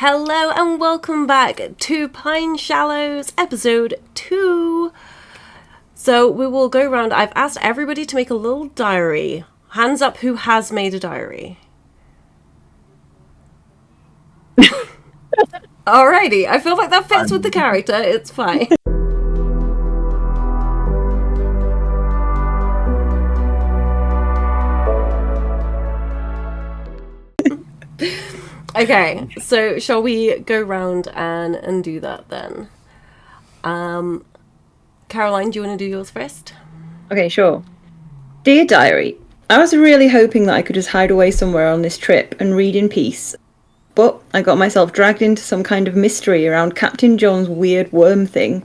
Hello and welcome back to Pine Shallows episode 2. So we will go around. I've asked everybody to make a little diary. Hands up who has made a diary. Alrighty, I feel like that fits with the character. It's fine. Okay, so shall we go round and do that then? Caroline, do you want to do yours first? Okay, sure. Dear Diary, I was really hoping that I could just hide away somewhere on this trip and read in peace. But I got myself dragged into some kind of mystery around Captain John's weird worm thing.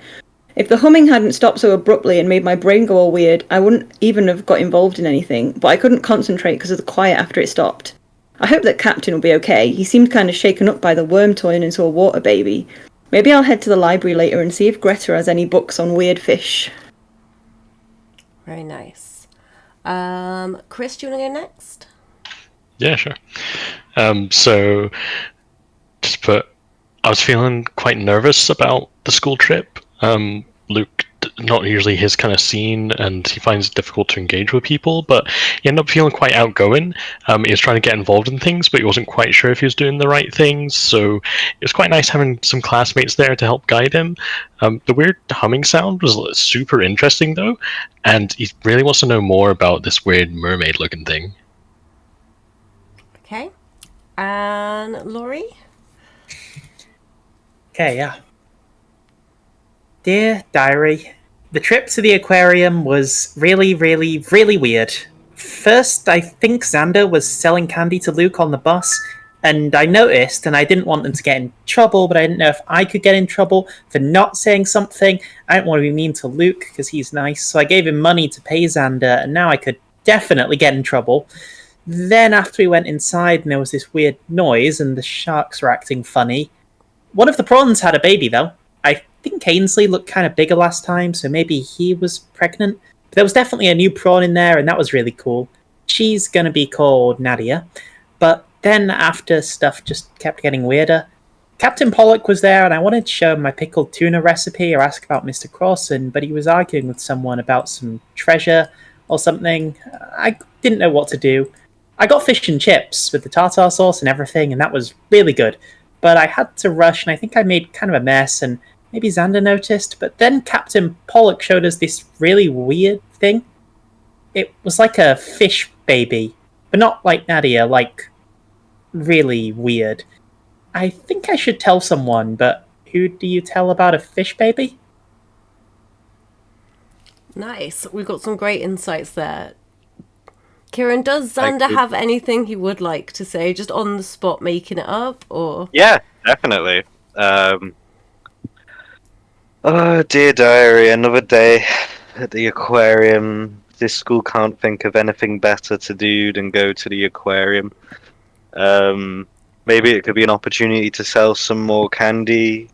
If the humming hadn't stopped so abruptly and made my brain go all weird, I wouldn't even have got involved in anything, but I couldn't concentrate because of the quiet after it stopped. I hope that Captain will be okay. He seemed kind of shaken up by the worm turning into a water baby. Maybe I'll head to the library later and see if Greta has any books on weird fish. Very nice. Chris, do you want to go next? Yeah, sure. So, just put, I was feeling quite nervous about the school trip. Luke, not usually his kind of scene, and he finds it difficult to engage with people, but he ended up feeling quite outgoing. He was trying to get involved in things, but he wasn't quite sure if he was doing the right things, so it was quite nice having some classmates there to help guide him. The weird humming sound was super interesting, though, and he really wants to know more about this weird mermaid-looking thing. Okay. And Laurie? Okay, yeah. Dear Diary, the trip to the aquarium was really weird. First, I think Xander was selling candy to Luke on the bus, and I noticed, and I didn't want them to get in trouble, but I didn't know if I could get in trouble for not saying something. I didn't want to be mean to Luke, because he's nice, so I gave him money to pay Xander, and now I could definitely get in trouble. Then after we went inside and there was this weird noise and the sharks were acting funny, one of the prawns had a baby though. I think Ainsley looked kind of bigger last time, so maybe he was pregnant. But there was definitely a new prawn in there and that was really cool. She's going to be called Nadia. But then after stuff just kept getting weirder, Captain Pollock was there and I wanted to show him my pickled tuna recipe or ask about Mr. Crossan, but he was arguing with someone about some treasure or something. I didn't know what to do. I got fish and chips with the tartar sauce and everything, and that was really good. But I had to rush, and I think I made kind of a mess, and maybe Xander noticed. But then Captain Pollock showed us this really weird thing. It was like a fish baby, but not like Nadia, like really weird. I think I should tell someone, but who do you tell about a fish baby? Nice. We've got some great insights there. Kieran, does Xander have anything he would like to say, just on the spot making it up, or? Yeah, definitely. Oh, dear diary, another day at the aquarium. This school can't think of anything better to do than go to the aquarium. Maybe it could be an opportunity to sell some more candy,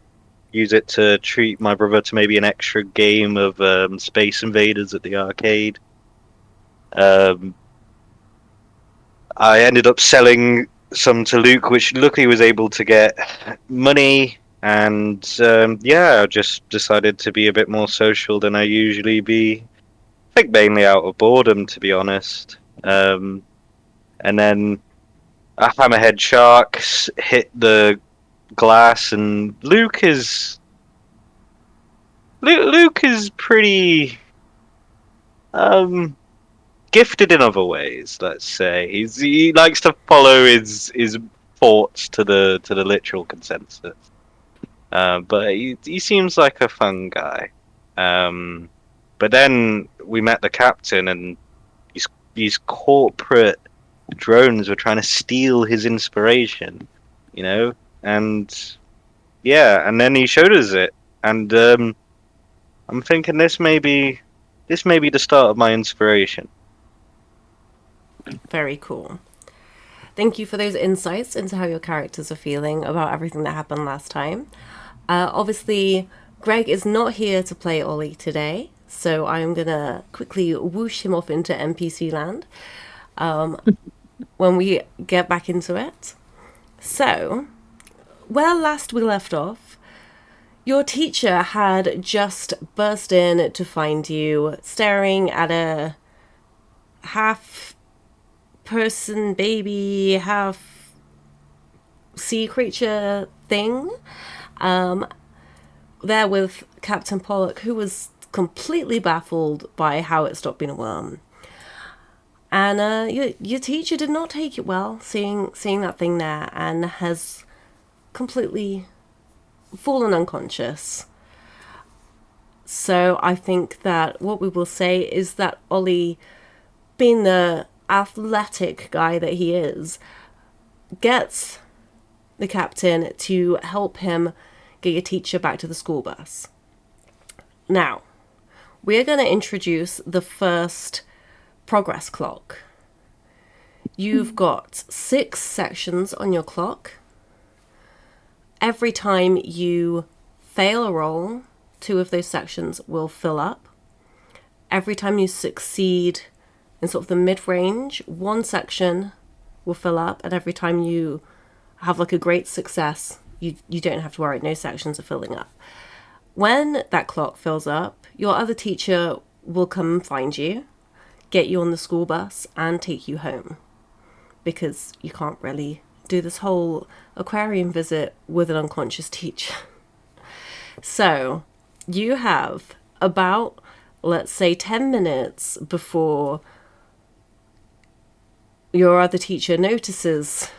use it to treat my brother to maybe an extra game of Space Invaders at the arcade. I ended up selling some to Luke, which luckily was able to get money, and I just decided to be a bit more social than I usually be. I think mainly out of boredom, to be honest. And then a hammerhead shark hit the glass, and Luke is pretty gifted in other ways, let's say. He likes to follow his thoughts to the literal consensus. But he seems like a fun guy. But then we met the captain, and these corporate drones were trying to steal his inspiration, you know? And yeah, and then he showed us it. And I'm thinking this may be the start of my inspiration. Very cool. Thank you for those insights into how your characters are feeling about everything that happened last time. Obviously, Greg is not here to play Ollie today, so I'm going to quickly whoosh him off into NPC land when we get back into it. So, where last we left off, your teacher had just burst in to find you staring at a half-person baby, half-sea creature thing. There with Captain Pollock, who was completely baffled by how it stopped being a worm. And your teacher did not take it well, seeing that thing there, and has completely fallen unconscious. So I think that what we will say is that Ollie, being the athletic guy that he is, gets the captain to help him get your teacher back to the school bus. Now, we're going to introduce the first progress clock. You've got 6 sections on your clock. Every time you fail a roll, 2 of those sections will fill up. Every time you succeed in sort of the mid-range, 1 section will fill up, and every time you have like a great success, you don't have to worry, no sections are filling up. When that clock fills up, your other teacher will come and find you, get you on the school bus, and take you home. Because you can't really do this whole aquarium visit with an unconscious teacher. So, you have about, let's say, 10 minutes before your other teacher notices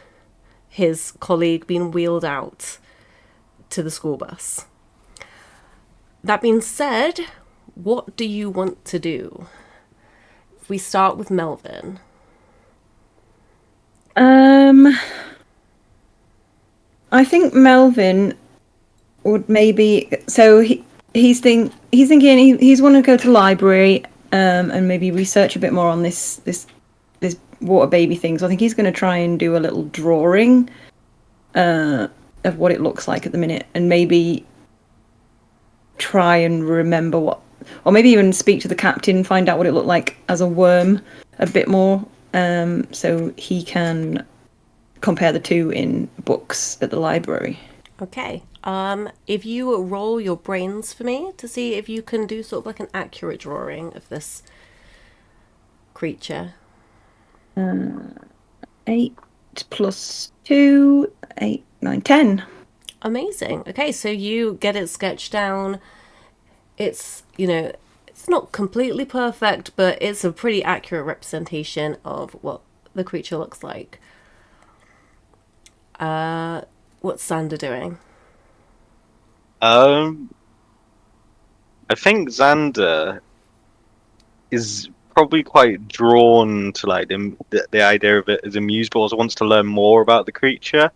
his colleague being wheeled out to the school bus. That being said, what do you want to do? If we start with Melvin. I think Melvin would maybe. So he's thinking he's want to go to the library and maybe research a bit more on this water baby thing. So I think he's going to try and do a little drawing of what it looks like at the minute, and maybe try and remember what, or maybe even speak to the captain, find out what it looked like as a worm a bit more, so he can compare the two in books at the library. Okay. If you roll your brains for me to see if you can do sort of like an accurate drawing of this creature. 8 plus 2, 8, 9, 10. Amazing. Okay, so you get it sketched down. It's, it's not completely perfect, but it's a pretty accurate representation of what the creature looks like. What's Xander doing? I think Xander is probably quite drawn to like the idea of it as amused, but also wants to learn more about the creature.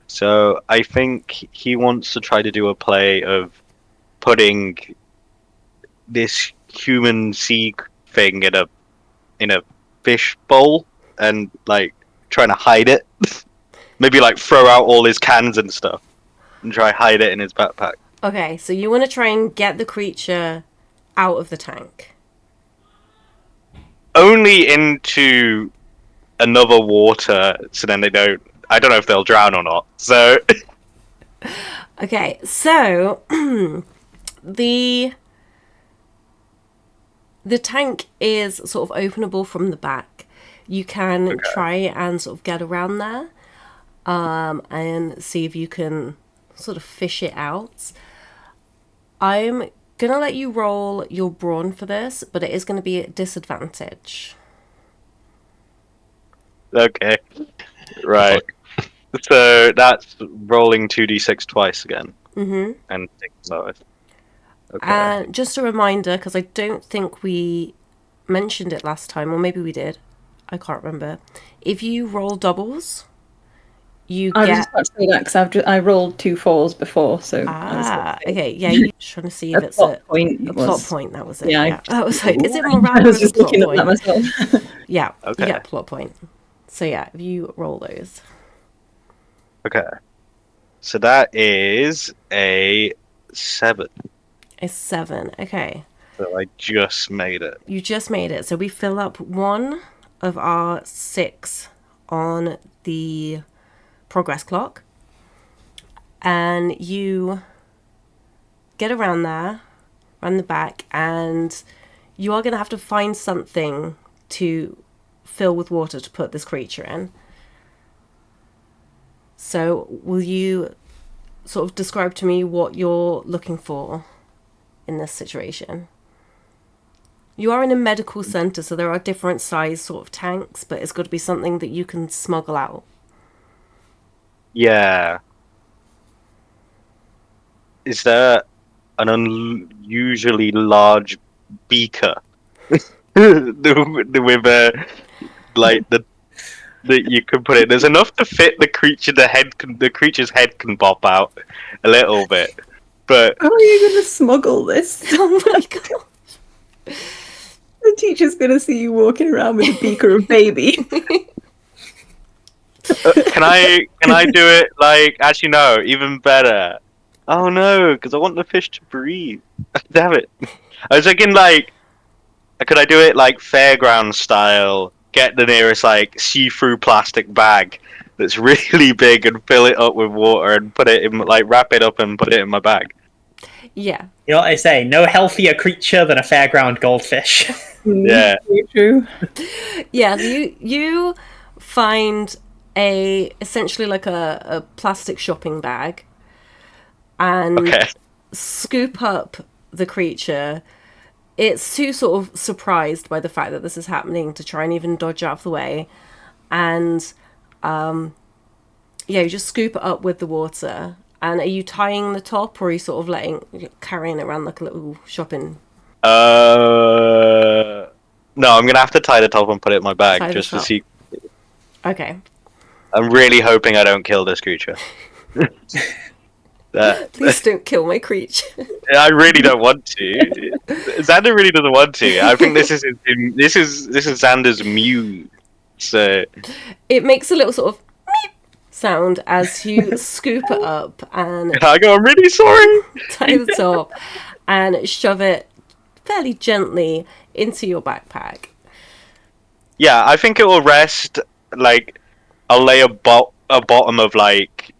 So I think he wants to try to do a play of putting this human sea thing in a fish bowl and like trying to hide it. Maybe like throw out all his cans and stuff and try hide it in his backpack. Okay, so you want to try and get the creature out of the tank. Only into another water, so then I don't know if they'll drown or not. So Okay, so the tank is sort of openable from the back. You can try and sort of get around there, and see if you can sort of fish it out. I'm gonna let you roll your brawn for this, but it is gonna be at disadvantage. okay, right. So that's rolling 2d6 twice again. Mm-hmm. And take the lowest. Okay. And just a reminder, because I don't think we mentioned it last time, or maybe we did. I can't remember. If you roll doubles, you I was get... just about to say that because I rolled 2 4s before, so okay, yeah, you're trying to see if it's a point. A plot point, that was it. Yeah, That was like, is it more I random was as a just plot looking at point? that myself. Yeah, Okay. you get a plot point. So yeah, if you roll those. Okay. So that is a 7. A 7, okay. So I just made it. You just made it. So we fill up 1 of our 6 on the progress clock. and you get around there, around the back, and you are going to have to find something to fill with water to put this creature in. So will you sort of describe to me what you're looking for in this situation? You are in a medical centre, so there are different size sort of tanks, but it's got to be something that you can smuggle out. Yeah. Is there an unusually large beaker with like the that you can put it? There's enough to fit the creature. The creature's head can pop out a little bit, but How are you going to smuggle this? Oh my god. The teacher's going to see you walking around with a beaker of baby. can I do it like? Actually, no. Even better. Oh no, because I want the fish to breathe. Damn it. I was thinking like, could I do it like fairground style? Get the nearest like see-through plastic bag that's really big and fill it up with water and put it in, like wrap it up and put it in my bag. Yeah. You know what I say? No healthier creature than a fairground goldfish. Yeah. True. Yeah, you find essentially like a plastic shopping bag and Okay. scoop up the creature. It's too sort of surprised by the fact that this is happening to try and even dodge out of the way. And yeah, you just scoop it up with the water. And are you tying the top, or are you sort of carrying it around like a little shopping? No, I'm gonna have to tie the top and put it in my bag Tie the just to top. see. Okay. I'm really hoping I don't kill this creature. Please don't kill my creature. I really don't want to. Xander really doesn't want to. I think this is Xander's muse. So It makes a little sort of meep sound as you scoop it up and I go, I'm really sorry. tie the top and shove it fairly gently into your backpack. Yeah, I think it will rest. Like, I'll lay a bottom of like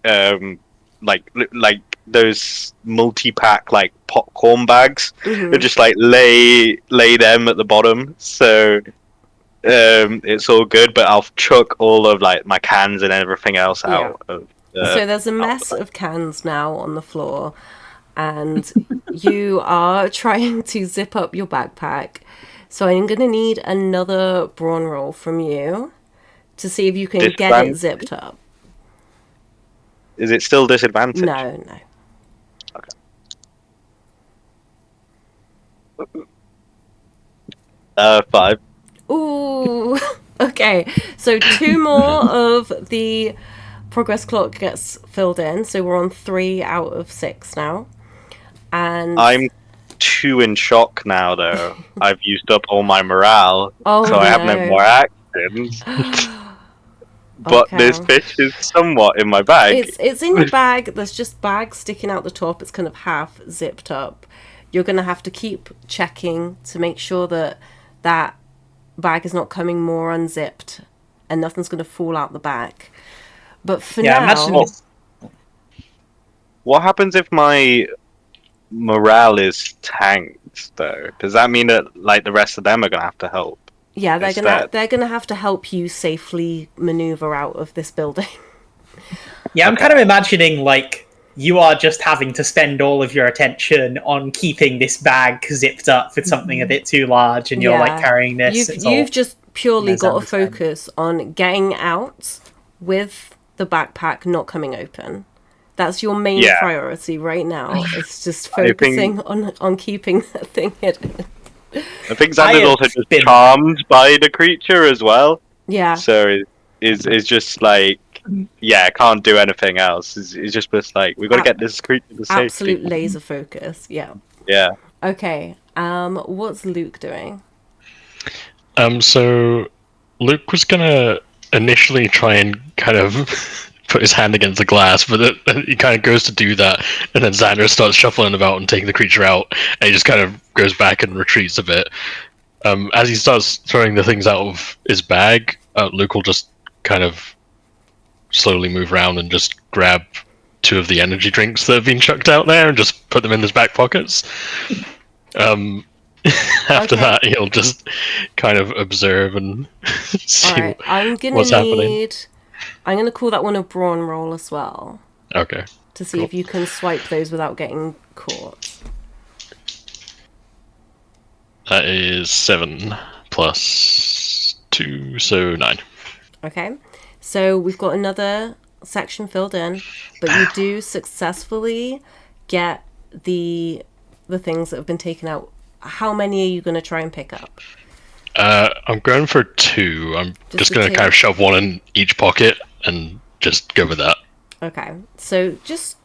those multi-pack like popcorn bags, and just like lay them at the bottom. So it's all good. But I'll chuck all of like my cans and everything else out. So there's a mess of cans now on the floor, and you are trying to zip up your backpack. So I'm going to need another brawn roll from you to see if you can get it zipped up. Is it still disadvantage? No. Okay. 5. Ooh. Okay. So 2 more of the progress clock gets filled in. So we're on 3 out of 6 now. And I'm 2 in shock now, though. I've used up all my morale, so I have no more actions. But this fish is somewhat in my bag. It's in your bag. There's just bags sticking out the top. It's kind of half zipped up. You're going to have to keep checking to make sure that that bag is not coming more unzipped and nothing's going to fall out the back. But for now... What happens if my morale is tanked, though? Does that mean that like the rest of them are going to have to help? Yeah, they're gonna have to help you safely maneuver out of this building. Yeah, I'm kind of imagining like you are just having to spend all of your attention on keeping this bag zipped up with something a bit too large, and you're like carrying this. You've just purely got to focus on getting out with the backpack not coming open. That's your main priority right now. It's just focusing on keeping that thing hidden. I think Xander's also just charmed by the creature as well. Yeah. So is just like, can't do anything else. It's just like, we've got to get this creature to safety. Absolute laser focus, yeah. Yeah. Okay, what's Luke doing? So Luke was gonna initially try and kind of put his hand against the glass, but he kind of goes to do that, and then Xander starts shuffling about and taking the creature out, and he just kind of goes back and retreats a bit. As he starts throwing the things out of his bag, Luke will just kind of slowly move around and just grab two of the energy drinks that have been chucked out there and just put them in his back pockets. After Okay. that, he'll just kind of observe and see All right, I'm gonna what's happening. need. I'm gonna call that one a brawn roll as well Okay. to see Cool. if you can swipe those without getting caught. That is 7 plus 2, so 9. Okay, so we've got another section filled in, but you do successfully get the things that have been taken out. How many are you going to try and pick up? I'm going for 2. I'm just the going to 2? kind of shove one in each pocket and just go with that. Okay, so just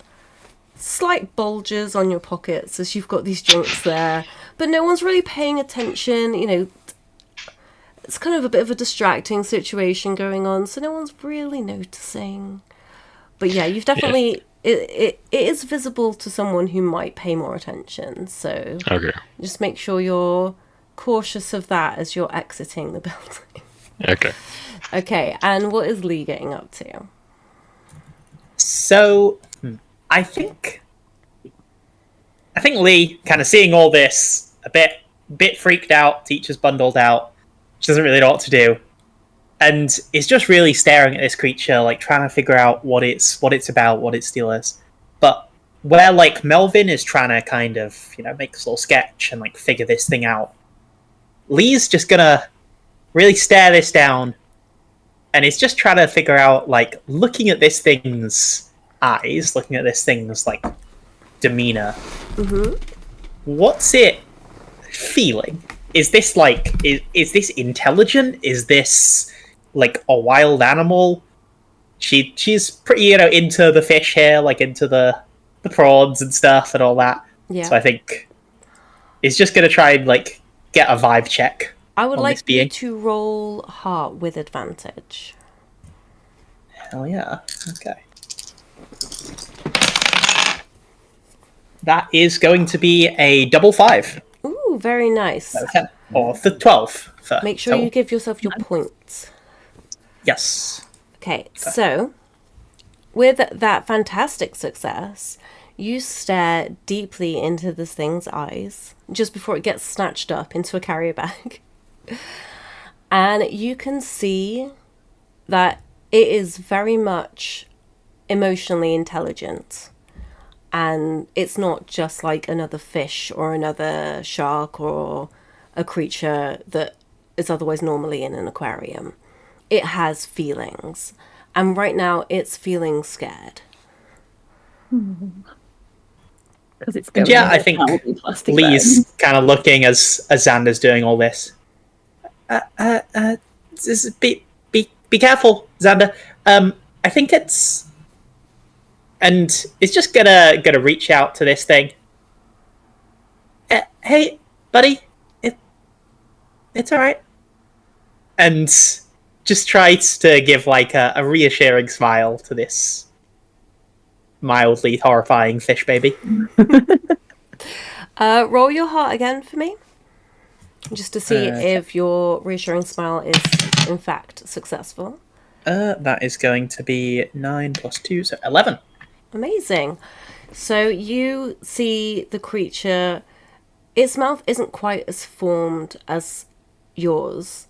slight bulges on your pockets as you've got these drinks there, but no one's really paying attention. You know, it's kind of a bit of a distracting situation going on, so no one's really noticing. But yeah, you've definitely it is visible to someone who might pay more attention. So Okay. just make sure you're cautious of that as you're exiting the building. Okay. Okay, and what is Lee getting up to? So, I think Lee, kind of seeing all this, a bit freaked out. Teacher's bundled out. She doesn't really know what to do, and is just really staring at this creature, like trying to figure out what it's about, what its deal is. But where like Melvin is trying to kind of make this little sketch and like figure this thing out, Lee's just gonna really stare this down, and is just trying to figure out, like, looking at this thing's eyes, looking at this thing's like demeanor. What's it feeling? Is this like is this intelligent? Is this like a wild animal? She's pretty into the fish here, like into the prawns and stuff and all that. Yeah. So I think it's just gonna try and like get a vibe check. I would on like this you being. to roll heart with advantage. Hell yeah. Okay. That is going to be a double 5. Ooh, very nice. No, 10. Or the 12. For Make sure total. you give yourself your points. Yes. Okay, so with that fantastic success, you stare deeply into this thing's eyes just before it gets snatched up into a carrier bag. And you can see that it is very much emotionally intelligent. And it's not just like another fish or another shark or a creature that is otherwise normally in an aquarium. It has feelings. And right now it's feeling scared. Because it's going Yeah, in I a think towel plastic Lee's bag. kind of looking as Xander's doing all this. Be careful, Xander. I think it's, and it's just gonna reach out to this thing. Hey, buddy, it's all right, and just tries to give like a reassuring smile to this mildly horrifying fish baby. Roll your heart again for me. Just to see if your reassuring smile is in fact successful. That is going to be 9 plus 2, so 11. Amazing. So you see the creature, its mouth isn't quite as formed as yours,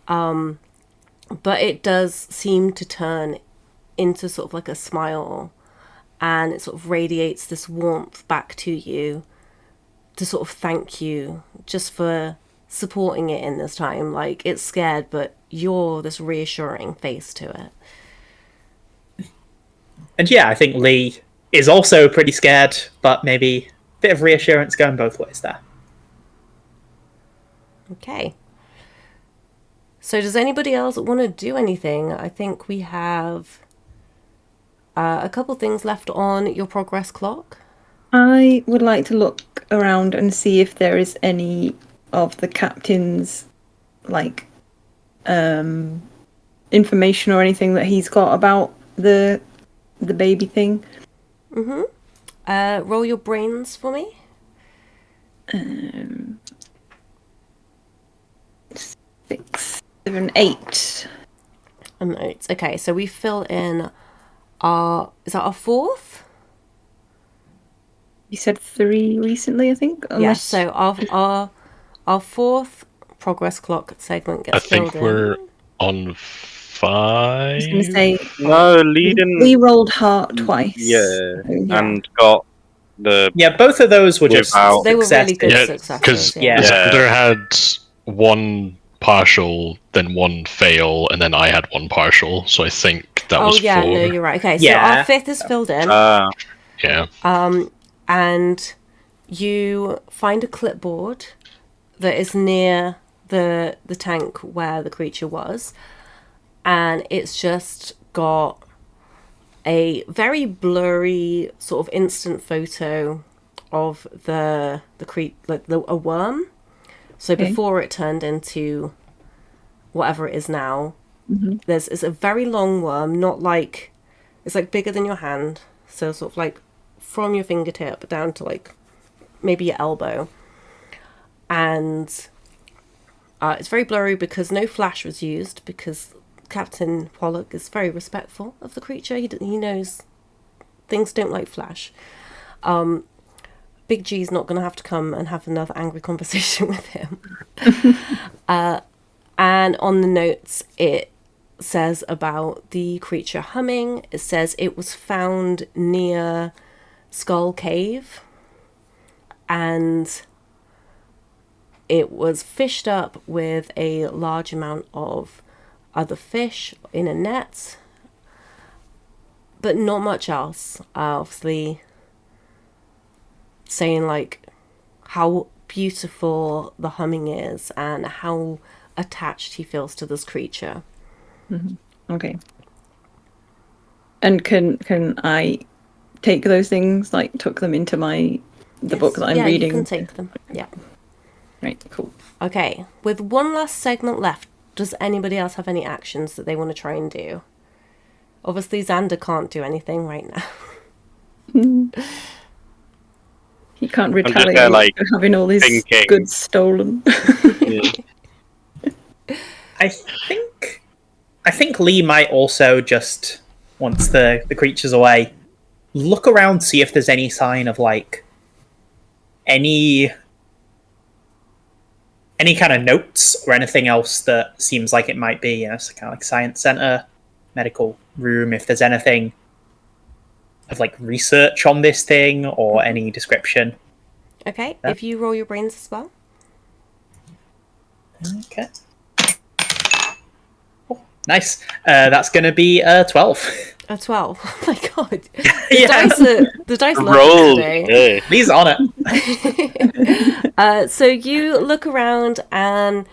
but it does seem to turn into sort of like a smile, and it sort of radiates this warmth back to you to sort of thank you just for supporting it in this time. Like, it's scared, but you're this reassuring face to it. And yeah, I think Lee is also pretty scared, but maybe a bit of reassurance going both ways there. Okay. So does anybody else want to do anything? I think we have a couple things left on your progress clock. I would like to look around and see if there is any of the captain's like information or anything that he's got about the baby thing. Roll your brains for me. 6, 7, 8. Notes. Okay, so we fill in is that our fourth? You said 3 recently, I think. Yeah. Unless... So our fourth progress clock segment gets I think filled in. we're on 5. I was going to say No, Lee didn't. we rolled heart twice. Yeah, so- Yeah. and got the Yeah, both of those were just Without- They were really good Yeah, successes. because Yeah. Yeah. Xander had one partial, then one fail, and then I had one partial. So I think that Oh was yeah, 4. no, you're right. Okay, so Yeah. our fifth is filled in. Yeah. And you find a clipboard that is near the tank where the creature was, and it's just got a very blurry sort of instant photo of the a worm. So Okay. before it turned into whatever it is now, it's a very long worm, not like it's like bigger than your hand, so sort of like from your fingertip down to like maybe your elbow, and it's very blurry because no flash was used because Captain Pollock is very respectful of the creature. He knows things don't like flash. Big G's not going to have to come and have another angry conversation with him. And on the notes, it says about the creature humming. It says it was found near Skull Cave, and it was fished up with a large amount of other fish in a net, but not much else. Obviously saying like how beautiful the humming is and how attached he feels to this creature. Okay. And can I take those things, like tuck them into the book that I'm yeah, reading? you can take them. Yeah. Right, cool. Okay, with one last segment left, does anybody else have any actions that they want to try and do? Obviously, Xander can't do anything right now. He can't just retaliate there, like, for having all his thinking. goods stolen. I think Lee might also just, once the creature's away, look around, see if there's any sign of like any kind of notes or anything else that seems like it might be, kind of like science center, medical room, if there's anything of like research on this thing or any description. Okay, Yeah. if you roll your brains as well. Okay. Oh, nice. That's going to be 12. A 12. Oh my god. Yeah. The dice love it Roll. today. Yeah. Lee's on it. So you look around and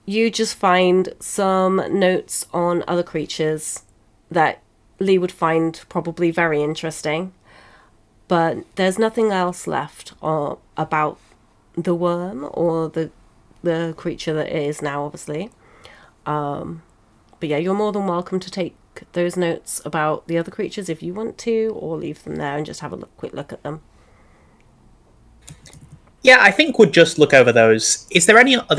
you just find some notes on other creatures that Lee would find probably very interesting. But there's nothing else left about the worm or the creature that it is now, obviously. But yeah, you're more than welcome to take those notes about the other creatures if you want to, or leave them there and just have a quick look at them. Yeah, I think we'll just look over those. Are there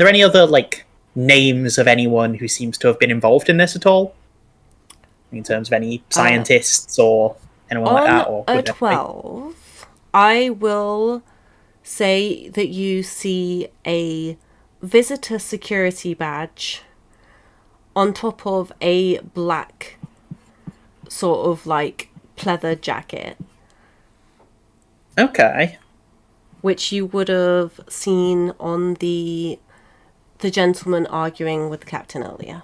any other like names of anyone who seems to have been involved in this at all? In terms of any scientists or anyone like that? Or On a would there be? 12, I will say that you see a visitor security badge on top of a black sort of like pleather jacket, Okay. which you would have seen on the gentleman arguing with the captain earlier.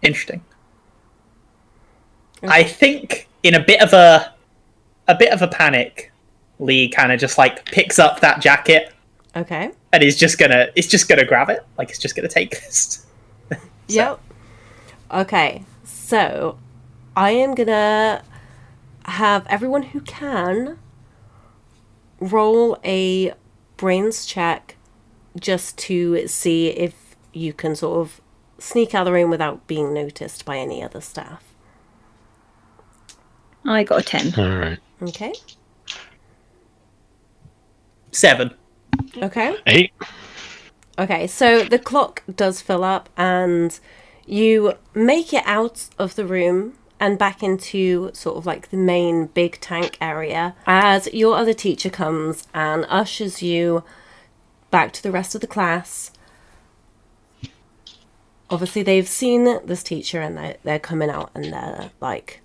Interesting. I think in a bit of a panic, Lee kind of just like picks up that jacket Okay. and is just gonna grab it. Like it's just gonna take this. Yep. Okay. So I am gonna have everyone who can roll a brains check just to see if you can sort of sneak out of the room without being noticed by any other staff. I got a 10. All right. Okay. 7. Okay. 8. Okay, so the clock does fill up and you make it out of the room and back into sort of like the main big tank area as your other teacher comes and ushers you back to the rest of the class. Obviously, they've seen this teacher and they're coming out and they're like,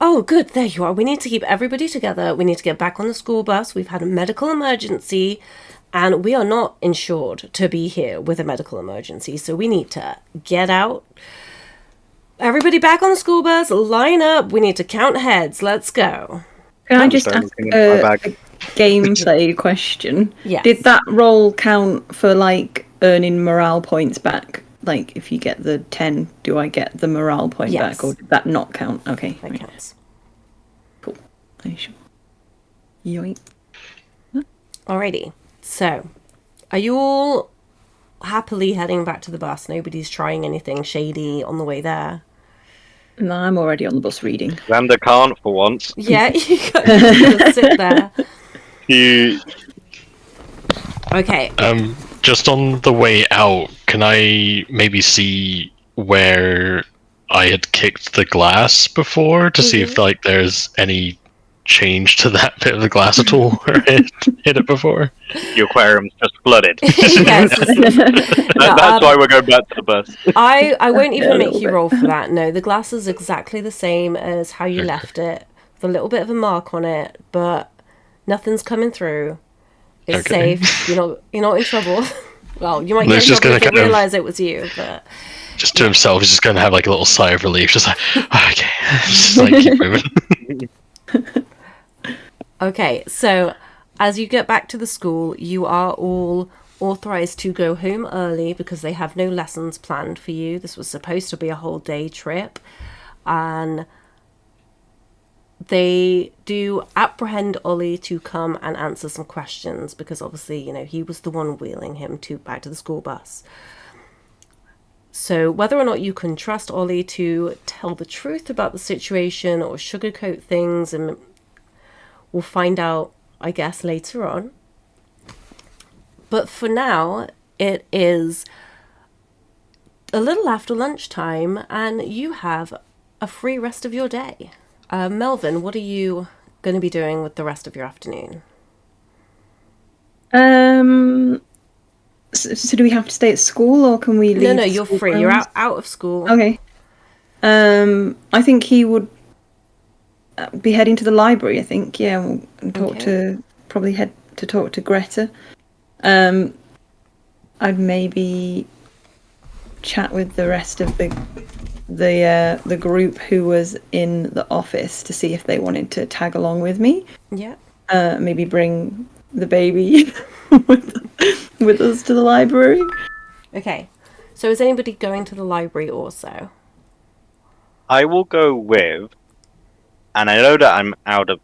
oh, good, there you are. We need to keep everybody together. We need to get back on the school bus. We've had a medical emergency and we are not insured to be here with a medical emergency. So we need to get out. Everybody back on the school bus, line up. We need to count heads. Let's go. Can I just sorry, ask looking at my a bag. gameplay question? Yes. Did that roll count for like earning morale points back? Like if you get the 10, do I get the morale point Yes. back, or did that not count? Okay, That right. counts. Cool. Are you sure? Yoink. Alrighty. So, are you all happily heading back to the bus? Nobody's trying anything shady on the way there? No, I'm already on the bus reading. Xander can't for once. Yeah, you just sit there. You Okay. Just on the way out, can I maybe see where I had kicked the glass before to see if like there's any change to that bit of the glass at all where it hit it before? the aquarium's just flooded. Yes. That's why we're going back to the bus. I won't Yeah, even a make little you bit. roll for that. No, the glass is exactly the same as how you left it, with a little bit of a mark on it, but nothing's coming through. It's Okay. safe. You're not in trouble. Well, you might Luke's get in just trouble if gonna you kind of- realise it was you, but Just to himself, he's just going to have like a little sigh of relief, just like, okay, just like keep moving. okay. So, as you get back to the school, you are all authorised to go home early because they have no lessons planned for you. This was supposed to be a whole day trip, and they do apprehend Ollie to come and answer some questions because obviously, you know, he was the one wheeling him back to the school bus. So whether or not you can trust Ollie to tell the truth about the situation or sugarcoat things, and we'll find out, I guess, later on. But for now, it is a little after lunchtime and you have a free rest of your day. Melvin, what are you going to be doing with the rest of your afternoon? So do we have to stay at school, or can we leave? No, you're school free. You're grounds? out of school. Okay. I think he would be heading to the library. I think, yeah, we'll talk to probably head to talk to Greta. I'd maybe chat with the rest of the group who was in the office to see if they wanted to tag along with me. Yeah. Maybe bring the baby with us to the library. Okay. So is anybody going to the library also? I will go with, and I know that I'm out of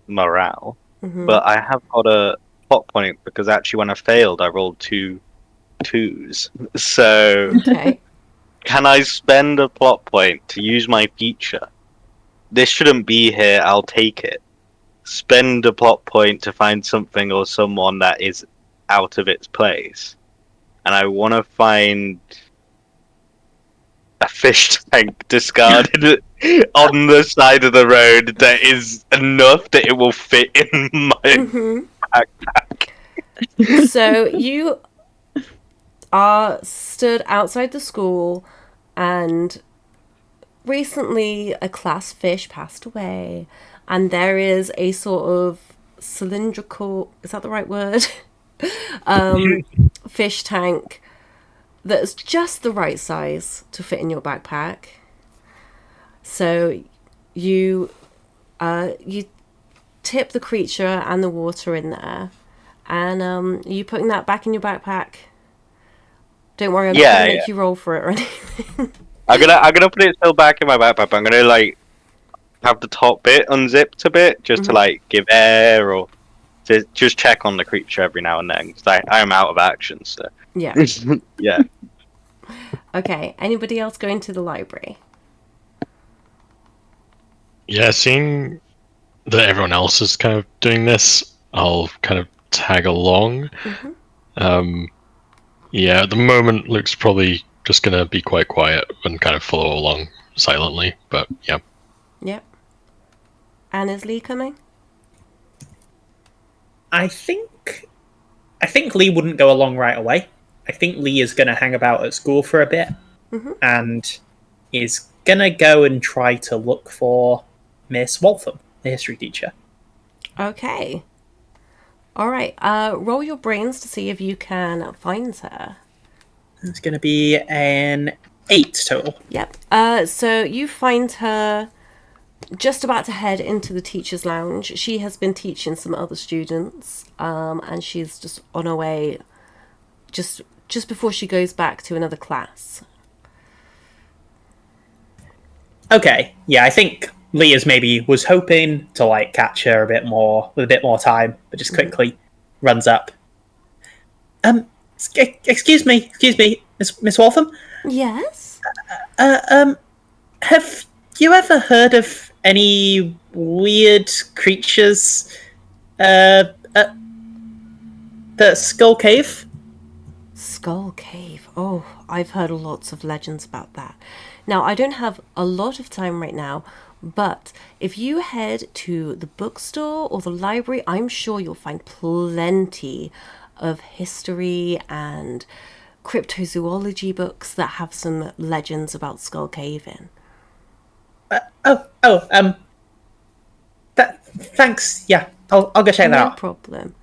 morale, but I have got a plot point because actually when I failed, I rolled 2 2s. So Okay. can I spend a plot point to use my feature? This shouldn't be here, I'll take it. Spend a plot point to find something or someone that is out of its place. And I want to find a fish tank discarded on the side of the road that is enough that it will fit in my backpack. So you are stood outside the school, and recently a class fish passed away, and there is a sort of cylindrical, is that the right word? Fish tank that's just the right size to fit in your backpack. So you tip the creature and the water in there, and are you putting that back in your backpack? Don't worry, I'm not gonna make you roll for it or anything. I'm gonna put it still back in my backpack, but I'm gonna like have the top bit unzipped a bit just to like give air or to just check on the creature every now and then. 'Cause I am out of action, so Yeah. yeah. Okay. Anybody else going to the library? Yeah, seeing that everyone else is kind of doing this, I'll kind of tag along. Yeah, at the moment, Luke's probably just gonna be quite quiet and kind of follow along silently. But yeah, Yep. And is Lee coming? I think Lee wouldn't go along right away. I think Lee is going to hang about at school for a bit, and is going to go and try to look for Miss Waltham, the history teacher. Okay. All right. Roll your brains to see if you can find her. It's going to be an 8 total. Yep. So you find her just about to head into the teacher's lounge. She has been teaching some other students, and she's just on her way just before she goes back to another class. Okay, yeah, I think Leah's maybe was hoping to like catch her a bit more with a bit more time, but just quickly runs up. Excuse me, Miss Waltham. Yes? Have you ever heard of any weird creatures at the Skull Cave? Skull Cave. Oh, I've heard lots of legends about that. Now, I don't have a lot of time right now, but if you head to the bookstore or the library, I'm sure you'll find plenty of history and cryptozoology books that have some legends about Skull Cave in. Thanks. Yeah, I'll go check that No out. problem.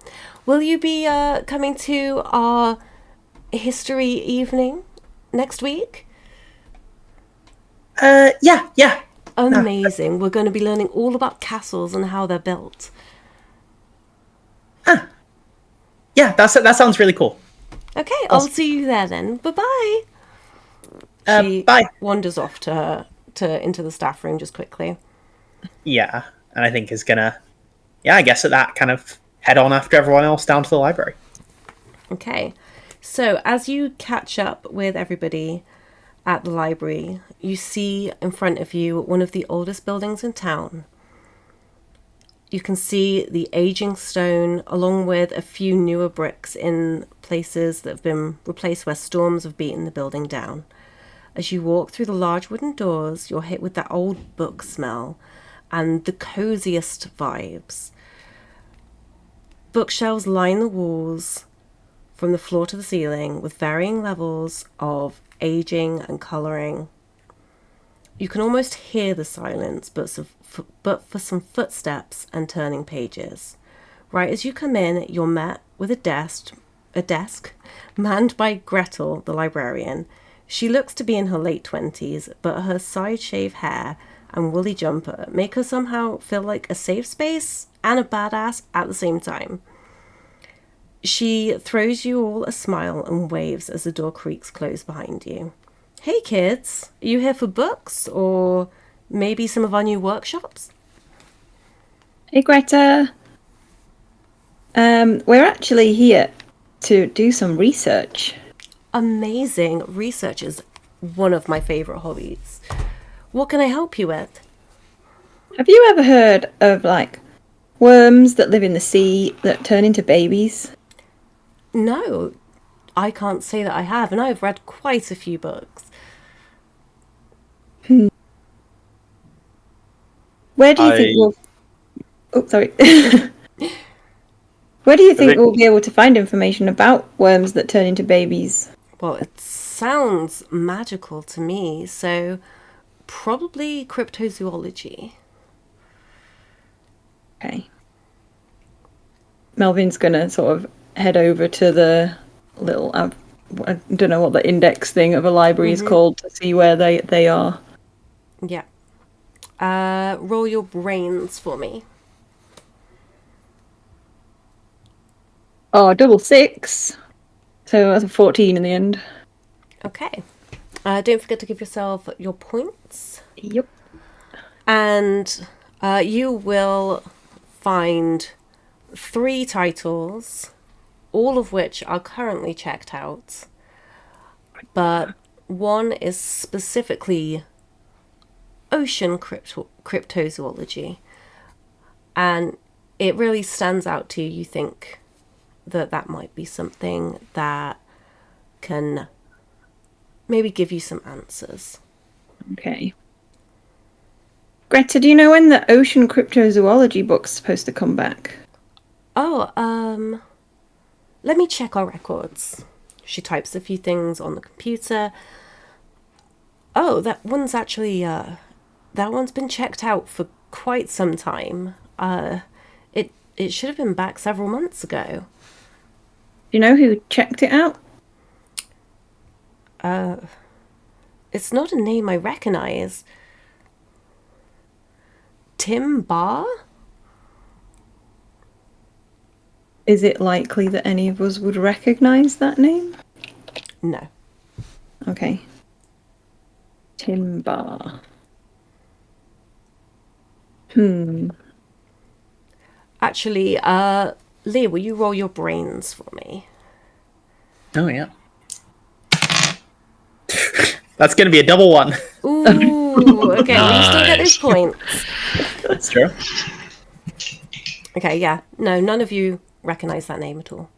Will you be coming to our history evening next week? Yeah. Amazing. We're going to be learning all about castles and how they're built. Yeah, that sounds really cool. Okay, I'll see you there then. Bye-bye. She Bye. wanders off into the staff room just quickly. Yeah, and I think is gonna, I guess at that kind of head on after everyone else down to the library. Okay. So as you catch up with everybody at the library, you see in front of you one of the oldest buildings in town. You can see the aging stone along with a few newer bricks in places that have been replaced where storms have beaten the building down. As you walk through the large wooden doors, you're hit with that old book smell and the coziest vibes. Bookshelves line the walls from the floor to the ceiling with varying levels of aging and colouring. You can almost hear the silence, but for some footsteps and turning pages. Right as you come in, you're met with a desk manned by Gretel, the librarian. She looks to be in her late 20s, but her side-shave hair and woolly jumper make her somehow feel like a safe space and a badass at the same time. She throws you all a smile and waves as the door creaks closed behind you. Hey kids, are you here for books or maybe some of our new workshops? Hey Greta. We're actually here to do some research. Amazing. Research is one of my favourite hobbies. What can I help you with? Have you ever heard of like worms that live in the sea that turn into babies? No, I can't say that I have, and I've read quite a few books. Where do you think we'll... Oh, sorry. Where do you think we'll be able to find information about worms that turn into babies? Well, it sounds magical to me, so probably cryptozoology. Okay. Melvin's gonna sort of head over to the little... I don't know what the index thing of a library is called to see where they are. Yeah. Roll your brains for me. Oh, double 6. So that's a 14 in the end. Okay. Don't forget to give yourself your points. Yep. And you will find 3 titles, all of which are currently checked out. But one is specifically ocean cryptozoology. And it really stands out to you. You think that might be something that can maybe give you some answers. Okay. Greta, do you know when the ocean cryptozoology book's supposed to come back? Oh, let me check our records. She types a few things on the computer. Oh, that one's actually, that one's been checked out for quite some time. It should have been back several months ago. Do you know who checked it out? It's not a name I recognize. Tim Barr? Is it likely that any of us would recognise that name? No. Okay. Tim Barr. Actually, Leah, will you roll your brains for me? Oh, yeah. That's going to be a double one. Ooh, okay, well, you still get those Nice. points. That's true. Okay, yeah. No, none of you recognize that name at all.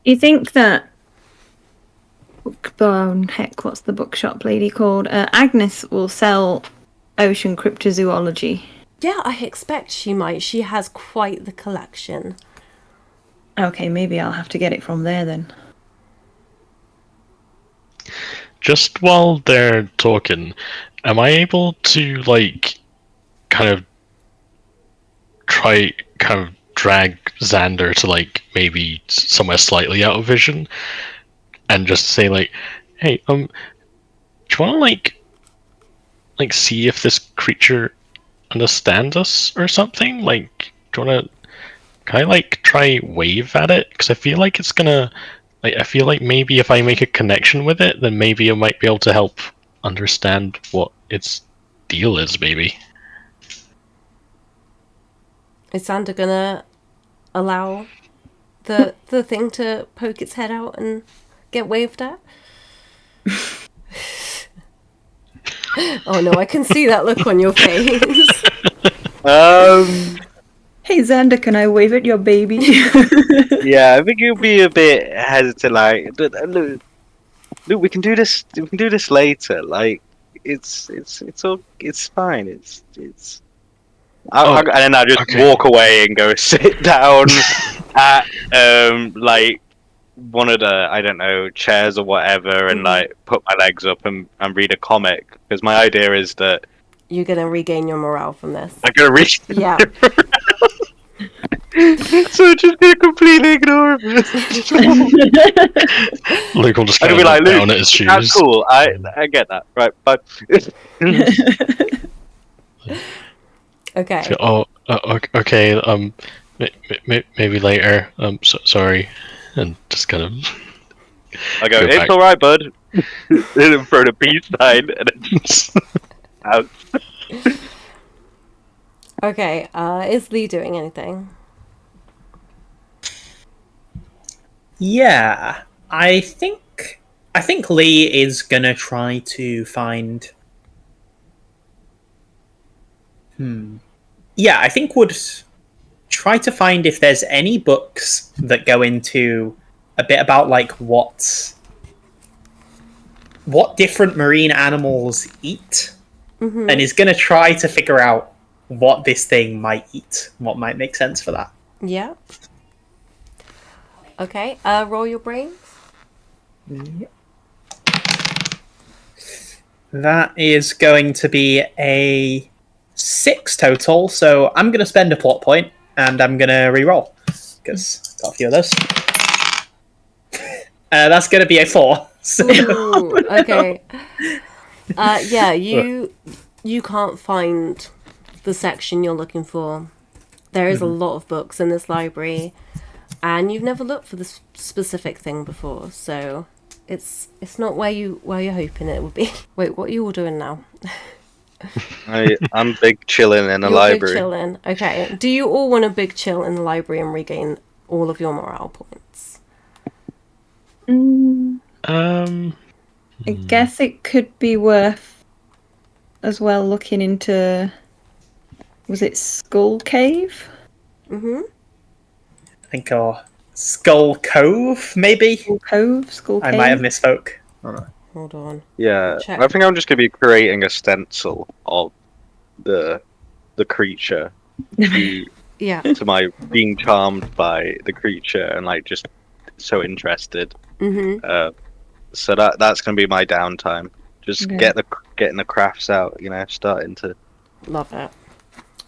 You think that... Oh, heck, what's the bookshop lady called? Agnes will sell ocean cryptozoology. Yeah, I expect she might. She has quite the collection. Okay, maybe I'll have to get it from there then. Just while they're talking, am I able to like kind of drag Xander to like maybe somewhere slightly out of vision and just say like, hey, do you wanna like see if this creature understands us or something? Like, do you wanna can I like try wave at it? Because I feel like it's gonna like I feel like maybe if I make a connection with it, then maybe it might be able to help understand what its deal is, maybe. Is Xander gonna allow the thing to poke its head out and get waved at? Oh no, I can see that look on your face. Hey Xander, can I wave at your baby? Yeah, I think you'll be a bit hesitant. Like, look, we can do this. We can do this later. Like, it's all. It's fine. And then I just okay. walk away and go sit down at like one of the, I don't know, chairs or whatever, and like put my legs up and read a comic, because my idea is that You're gonna regain your morale from this. I'm gonna read. Yeah. So just gonna completely ignore him. Luke will just I kind could of be like, look down Luke, at his shoes. that's cool. I get that. Right, but Okay. Oh, okay. Maybe later. Sorry, and just kind of. I go, Go it's back. all right, bud. Then throw the peace sign and then out. Okay, is Lee doing anything? Yeah, I think Lee is gonna try to find. Yeah, I think would try to find if there's any books that go into a bit about like what different marine animals eat, and is gonna try to figure out what this thing might eat, what might make sense for that. Yeah. Okay, roll your brains. That is going to be a 6 total, so I'm going to spend a plot point, and I'm going to re-roll, because I've got a few of those. That's going to be a 4. So. Ooh, okay. Yeah, you can't find the section you're looking for. There is a lot of books in this library, and you've never looked for this specific thing before, so it's not where you're hoping it would be. Wait, what are you all doing now? I'm big chilling in the You're library. big chilling. Okay. Do you all want a big chill in the library and regain all of your morale points? I guess it could be worth as well looking into. Was it Skull Cave? Mm-hmm. I think, or Skull Cove, maybe? Skull Cove? Skull Cave? I might have misspoke. Hold on. Yeah, Check. I think I'm just gonna be creating a stencil of the creature to Yeah. my being charmed by the creature and like just so interested. So that's gonna be my downtime. Just Okay. getting the crafts out, starting to. Love it.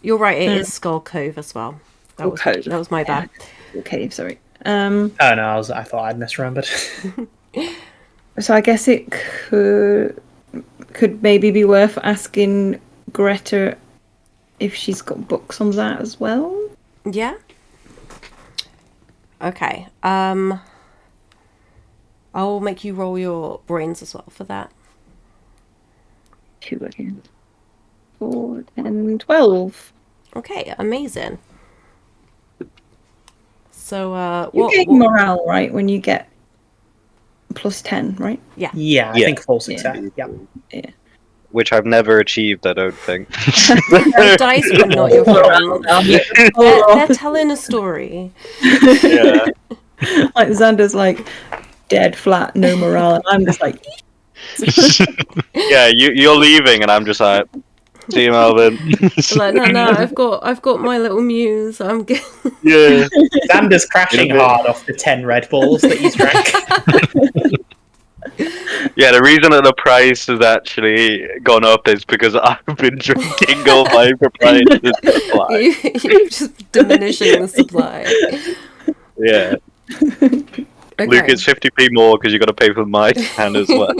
You're right, it is Skull Cove as well. Skull Cove. That was my bad. Okay, sorry. Oh no, I thought I'd misremembered. So I guess it could maybe be worth asking Greta if she's got books on that as well. Yeah. Okay. I'll make you roll your brains as well for that. 2 again. 4, 10, 12. Okay, amazing. So, You get morale, right, when you get plus 10, right? Yeah. Yeah, I think full success. Yeah. Which I've never achieved, I don't think. The dice were not your friend. They're telling a story. Yeah. Like Xander's like dead flat, no morale. And I'm just like, Yeah, you're leaving, and I'm just like, see you, Melvin. Like, no, I've got my little muse. I'm good. Yeah. Xander's crashing hard off the 10 Red Bulls that he's drank. Yeah, the reason that the price has actually gone up is because I've been drinking all my proprietary supply. You're just diminishing the supply. Yeah. Okay. Luke, it's 50p more because you got to pay for my hand as well.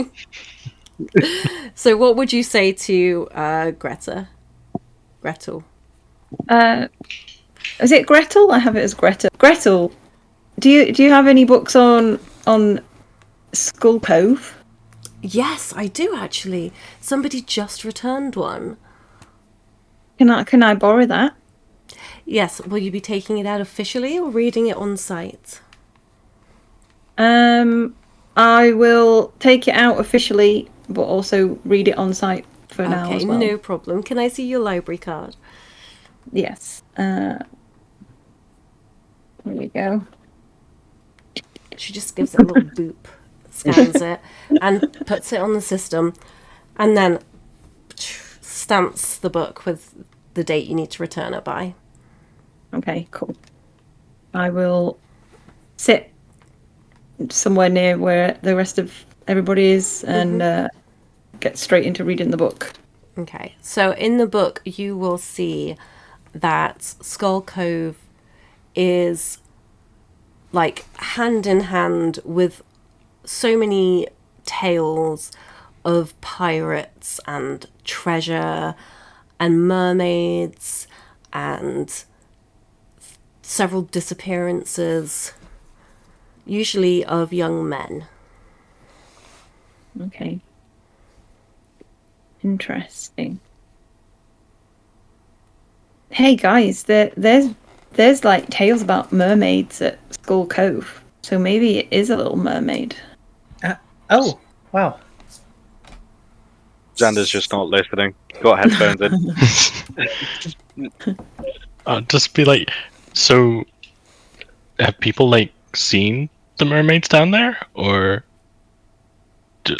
So, what would you say to Greta? Gretel. is it Gretel? I have it as Greta. Gretel, do you have any books on Skull Cove? Yes, I do actually. Somebody just returned one. Can I borrow that? Yes, will you be taking it out officially or reading it on site? I will take it out officially, but also read it on site for now Okay, as well. no problem. Can I see your library card? Yes. There we go. She just gives it a little boop, scans it, and puts it on the system, and then stamps the book with the date you need to return it by. Okay, cool. I will sit somewhere near where the rest of everybody is and get straight into reading the book. Okay, so in the book you will see that Skull Cove is like hand in hand with so many tales of pirates and treasure and mermaids and several disappearances, usually of young men. Okay. Interesting. Hey guys, there's like tales about mermaids at Skull Cove, so maybe it is a little mermaid. Oh, wow. Xander's just not listening. Got headphones in. Just be like, so have people like seen the mermaids down there, or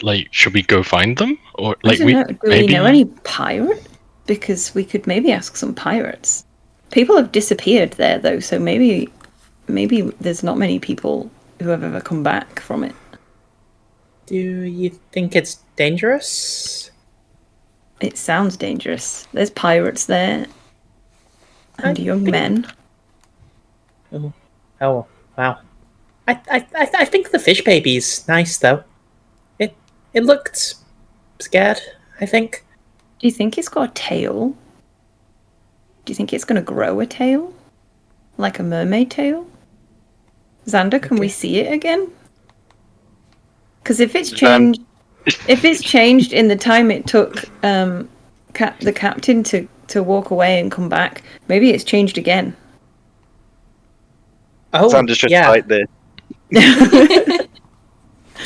like should we go find them, or like I don't know. Do we know any pirate? Because we could maybe ask some pirates. People have disappeared there though, so maybe there's not many people who have ever come back from it. Do you think it's dangerous? It sounds dangerous. There's pirates there. And young men. Oh, wow. I think the fish baby's nice though. It looked scared, I think. Do you think it's got a tail? Do you think it's going to grow a tail? Like a mermaid tail? Xander, can we see it again? Because if it's changed, in the time it took the captain to walk away and come back, maybe it's changed again. Oh, Xander's just yeah. right there. Do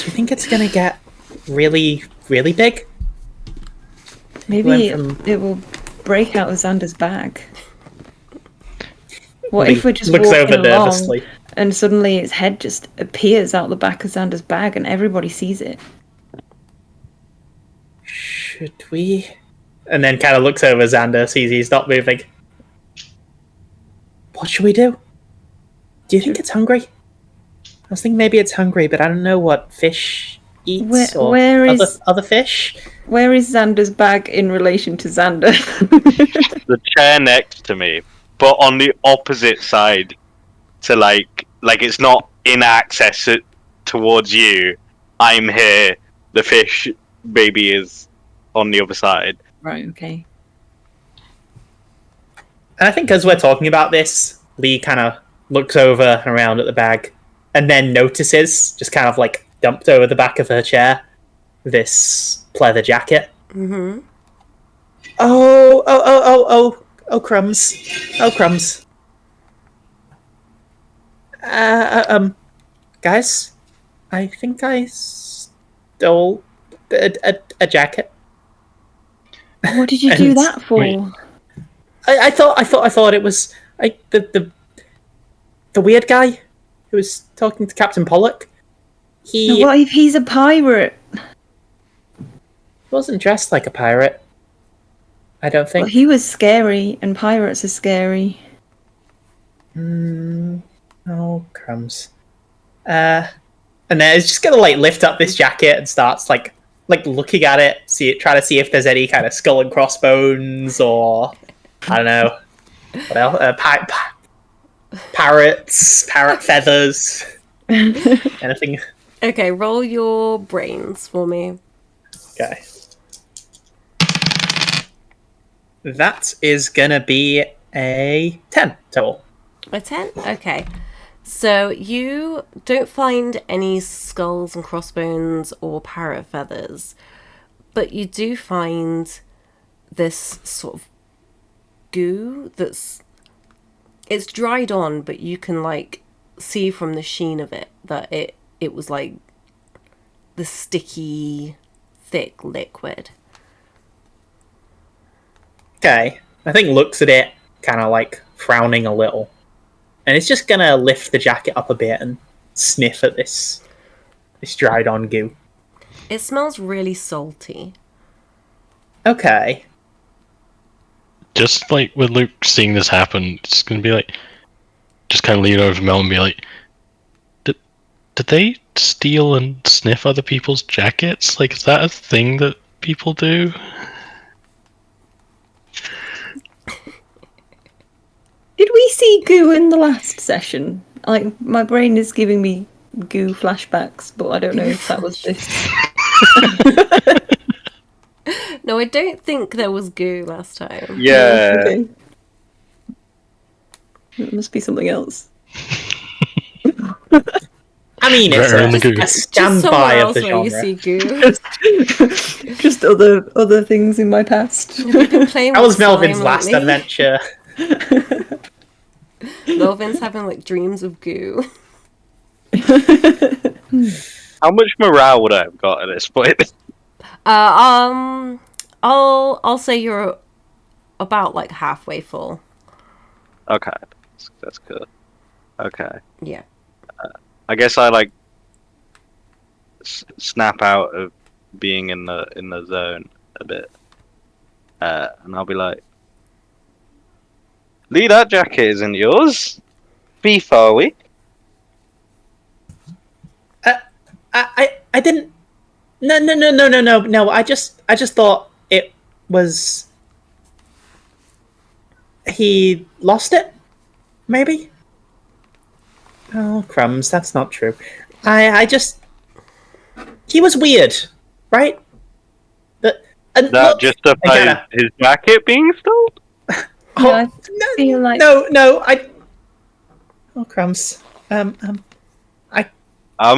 you think it's gonna get really, really big? Maybe From- it will break out of Xander's bag. What if we're just looks walking over along nervously. and suddenly its head just appears out the back of Xander's bag and everybody sees it? Should we? And then kind of looks over Xander, sees he's not moving. What should we do? Do you think it's hungry? I was thinking maybe it's hungry, but I don't know what fish eats Where or is- other fish. Where is Xander's bag in relation to Xander? The chair next to me, but on the opposite side to like it's not in access towards you. I'm here. The fish baby is on the other side. Right, okay. And I think as we're talking about this, Lee kind of looks over and around at the bag, and then notices, just kind of like dumped over the back of her chair, this pleather jacket. Mm-hmm. Oh, crumbs. Oh, crumbs. Guys, I think I stole a jacket. What did you do And- that for? Wait. I thought it was the weird guy who was talking to Captain Pollock. He What if he's a pirate? wasn't dressed like a pirate. I don't Well, think. he was scary, and pirates are scary. Oh, crumbs. And then it's just gonna like lift up this jacket and starts like looking at it, try to see if there's any kind of skull and crossbones or I don't know what else. Parrot feathers, anything. Okay, roll your brains for me. Okay. That is gonna be a 10 total. A 10? Okay. So you don't find any skulls and crossbones or parrot feathers, but you do find this sort of goo it's dried on, but you can like see from the sheen of it that it was like the sticky, thick liquid. Okay. I think looks at it, kind of like frowning a little. And it's just gonna lift the jacket up a bit and sniff at this dried on goo. It smells really salty. Okay. Just like with Luke seeing this happen, it's gonna be like, just kind of lean over to Mel and be like, did they steal and sniff other people's jackets? Like, is that a thing that people do? Did we see goo in the last session? Like, my brain is giving me goo flashbacks, but I don't know if that was this. No, I don't think there was goo last time. Yeah. Okay. It must be something else. I mean, it's Better in the goo. a Just standby somewhere of else the where you genre. see goo. Just other things in my past. You've been playing That with was Melvin's slime last lately. adventure. Melvin's having like dreams of goo. How much morale would I have got at this point? I'll say you're about like halfway full. Okay, that's good. Okay, Yeah. I guess I like snap out of being in the zone a bit, and I'll be like, "Lee, that jacket isn't yours. Beef, are we?" I didn't. No. I just thought it was. He lost it, maybe. Oh crumbs! That's not true. I just. He was weird, right? And That look, justifies gotta- his jacket being stolen. Yeah, I feel like no. Oh crumbs. I'm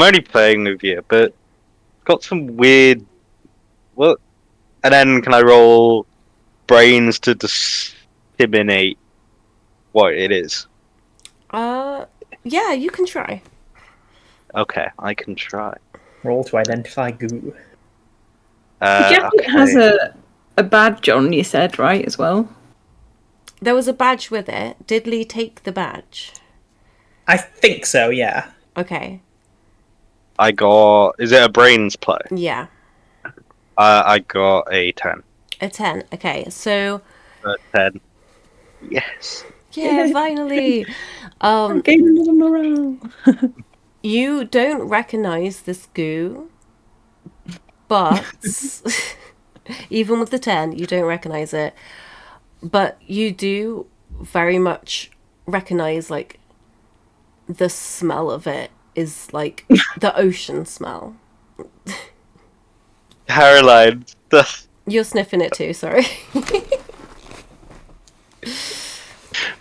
only playing with you, but got some weird. What? And then can I roll brains to disseminate what it is? Yeah, you can try. Okay, I can try. Roll to identify goo. the jacket has a badge on, you said, right, as well? There was a badge with it. Did Lee take the badge? I think so. Yeah. Okay. I got. Is it a brains play? Yeah. I got a 10. A 10. Okay, so 10. Yes. yeah, finally. Gain another morale. You don't recognize this goo, but even with the 10, you don't recognize it. But you do very much recognize, like, the smell of it is like the ocean smell. Caroline. You're sniffing it too, sorry.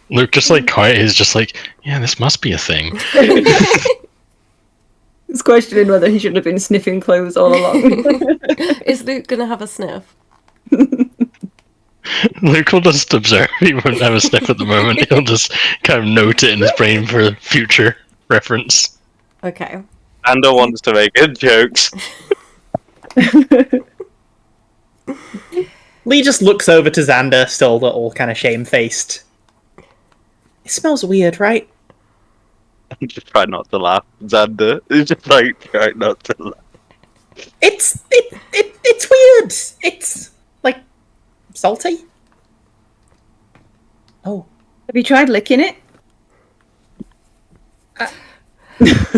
Luke just like quiet is just like, yeah, this must be a thing. He's questioning whether he should have been sniffing clothes all along. Is Luke gonna have a sniff? Luke will just observe. He won't have a sniff at the moment. He'll just kind of note it in his brain for future reference. Okay. Xander wants to make good jokes. Lee just looks over to Xander, still a little kind of shamefaced. It smells weird, right? Just try not to laugh, Xander. Just like try not to laugh. It's weird. It's like salty. Oh, Have you tried licking it?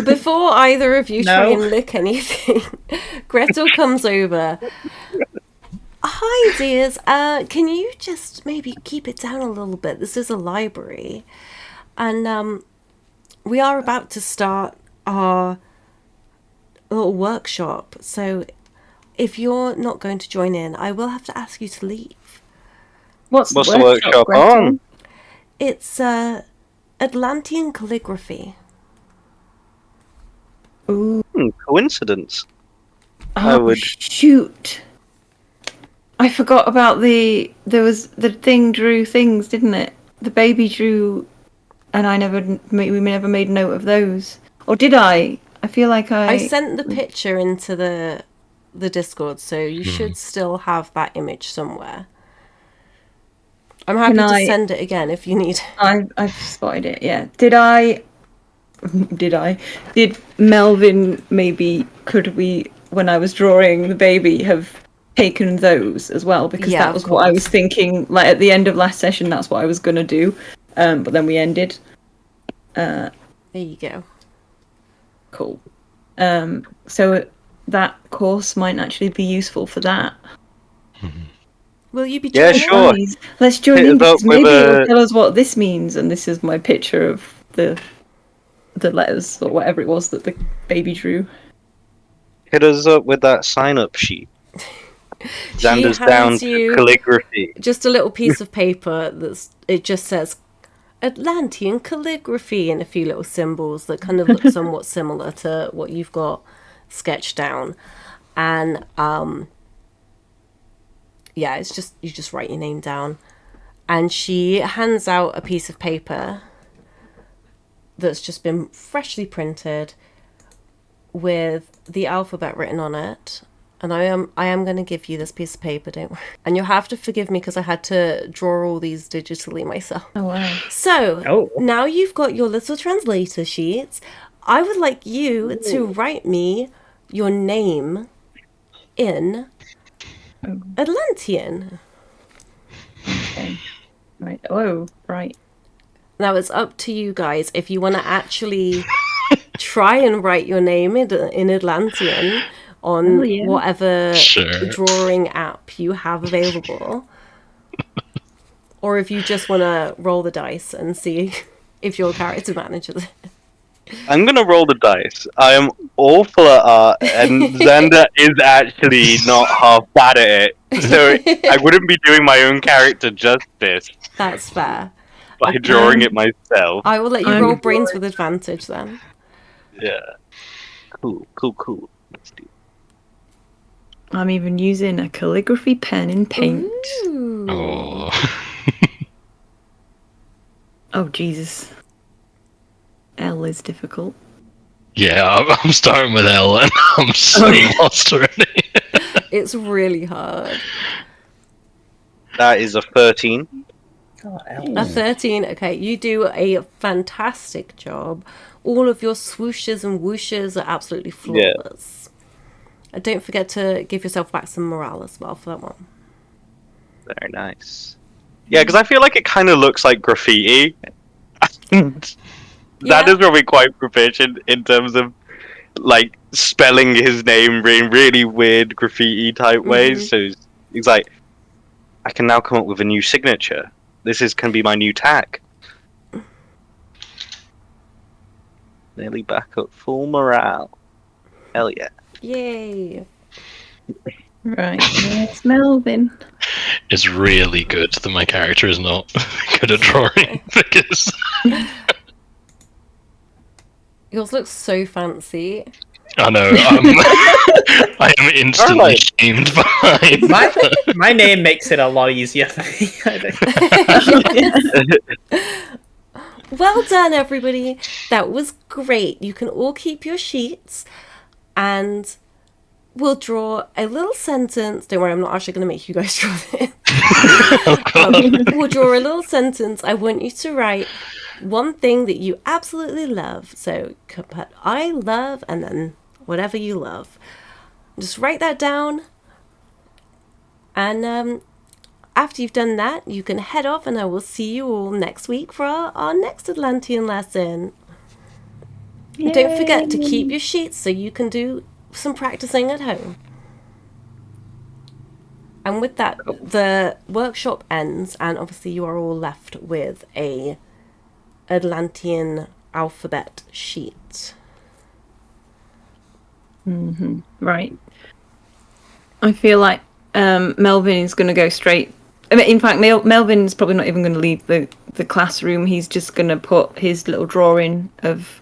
Before either of you try No. and lick anything, Gretel comes over. Hi, dears. Can you just maybe keep it down a little bit? This is a library. And we are about to start our little workshop. So if you're not going to join in, I will have to ask you to leave. What's the workshop Gretel? on? It's Atlantean calligraphy. Ooh. Coincidence. I Oh, would- shoot. I forgot about there was the thing drew things, didn't it? The baby drew, and we never made note of those. Or did I? I feel like I sent the picture into the Discord, so you should still have that image somewhere. I'm happy Can to I- send it again if you need. I've spotted it, yeah. Did Melvin maybe, could we, when I was drawing the baby, have taken those as well? Because Yeah, that of was what I course. was thinking, like at the end of last session, that's what I was going to do. But then we ended. There you go. Cool. So that course might actually be useful for that. Will you be Yeah, joining? sure. Nice. Let's join Hit in, us up because maybe with it'll a- tell us what this means, and this is my picture of the letters or whatever it was that the baby drew. Hit us up with that sign-up sheet. Xander's down hands to you- calligraphy. Just a little piece of paper it just says Atlantean calligraphy and a few little symbols that kind of look somewhat similar to what you've got sketched down. And yeah, it's just you just write your name down. And she hands out a piece of paper that's just been freshly printed with the alphabet written on it. And I am going to give you this piece of paper, don't worry. And you'll have to forgive me because I had to draw all these digitally myself. Oh wow. So, Oh. now you've got your little translator sheets. I would like you to write me your name in Atlantean. Okay. Right. Oh, right. Now it's up to you guys if you want to actually try and write your name in Atlantean on Oh, yeah. whatever Sure. drawing app you have available. Or if you just want to roll the dice and see if your character manages it. I'm gonna roll the dice. I am awful at art, and Xander is actually not half bad at it. So I wouldn't be doing my own character justice That's fair. by drawing it myself. I will let you I'm roll brains with advantage then. Yeah. Cool. Let's do it. I'm even using a calligraphy pen in paint. Ooh. Oh. Oh Jesus. L is difficult. Yeah, I'm starting with L and I'm so lost already. It's really hard. That is a 13. Oh, A 13, okay, you do a fantastic job. All of your swooshes and whooshes are absolutely flawless. And don't forget to give yourself back some morale as well for that one. Very nice. Yeah, because I feel like it kind of looks like graffiti. And that Yeah. is probably quite proficient in terms of like spelling his name in really weird graffiti type ways. So he's like, I can now come up with a new signature. Can be my new tag. Nearly back up full morale. Hell yeah. Yay. Right, where's Melvin? It's really good that my character is not good at drawing because Yours looks so fancy. I know I am instantly Alright. shamed behind. My name makes it a lot easier for me. I think. Well done, everybody. That was great. You can all keep your sheets and we'll draw a little sentence. Don't worry, I'm not actually going to make you guys draw this. We'll draw a little sentence. I want you to write one thing that you absolutely love. So you can put I love and then whatever you love. Just write that down. And after you've done that, you can head off and I will see you all next week for our next Atlantean lesson. And don't forget to keep your sheets so you can do some practicing at home. And with that, the workshop ends, and obviously you are all left with a Atlantean alphabet sheet. Right. I feel like Melvin is going to go straight. I mean, in fact, Melvin's probably not even going to leave the classroom. He's just going to put his little drawing of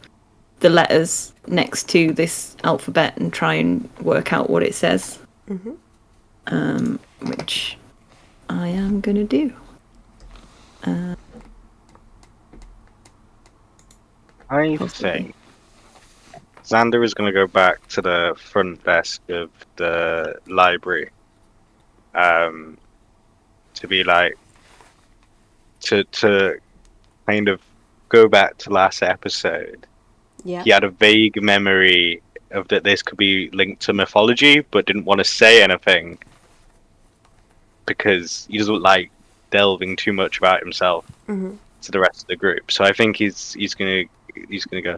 the letters next to this alphabet and try and work out what it says. Which I am going to do. I think Xander is going to go back to the front desk of the library to be like, to kind of go back to last episode. Yeah. He had a vague memory of that this could be linked to mythology, but didn't want to say anything because he doesn't like delving too much about himself to the rest of the group. So I think he's gonna go.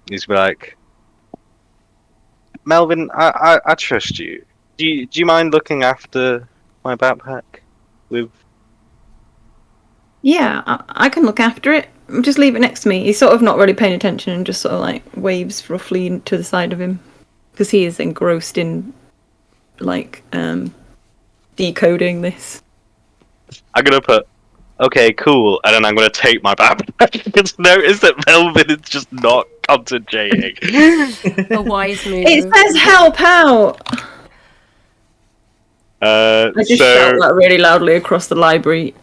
He's be like, Melvin, I trust you. Do you mind looking after my backpack with? Yeah, I can look after it. Just leave it next to me. He's sort of not really paying attention and just sort of like waves roughly to the side of him because he is engrossed in like decoding this. I'm gonna put, okay, cool, and then I'm gonna take my backpack because notice that Melvin is just not concentrating. A wise move. It says help out! I just shout that really loudly across the library.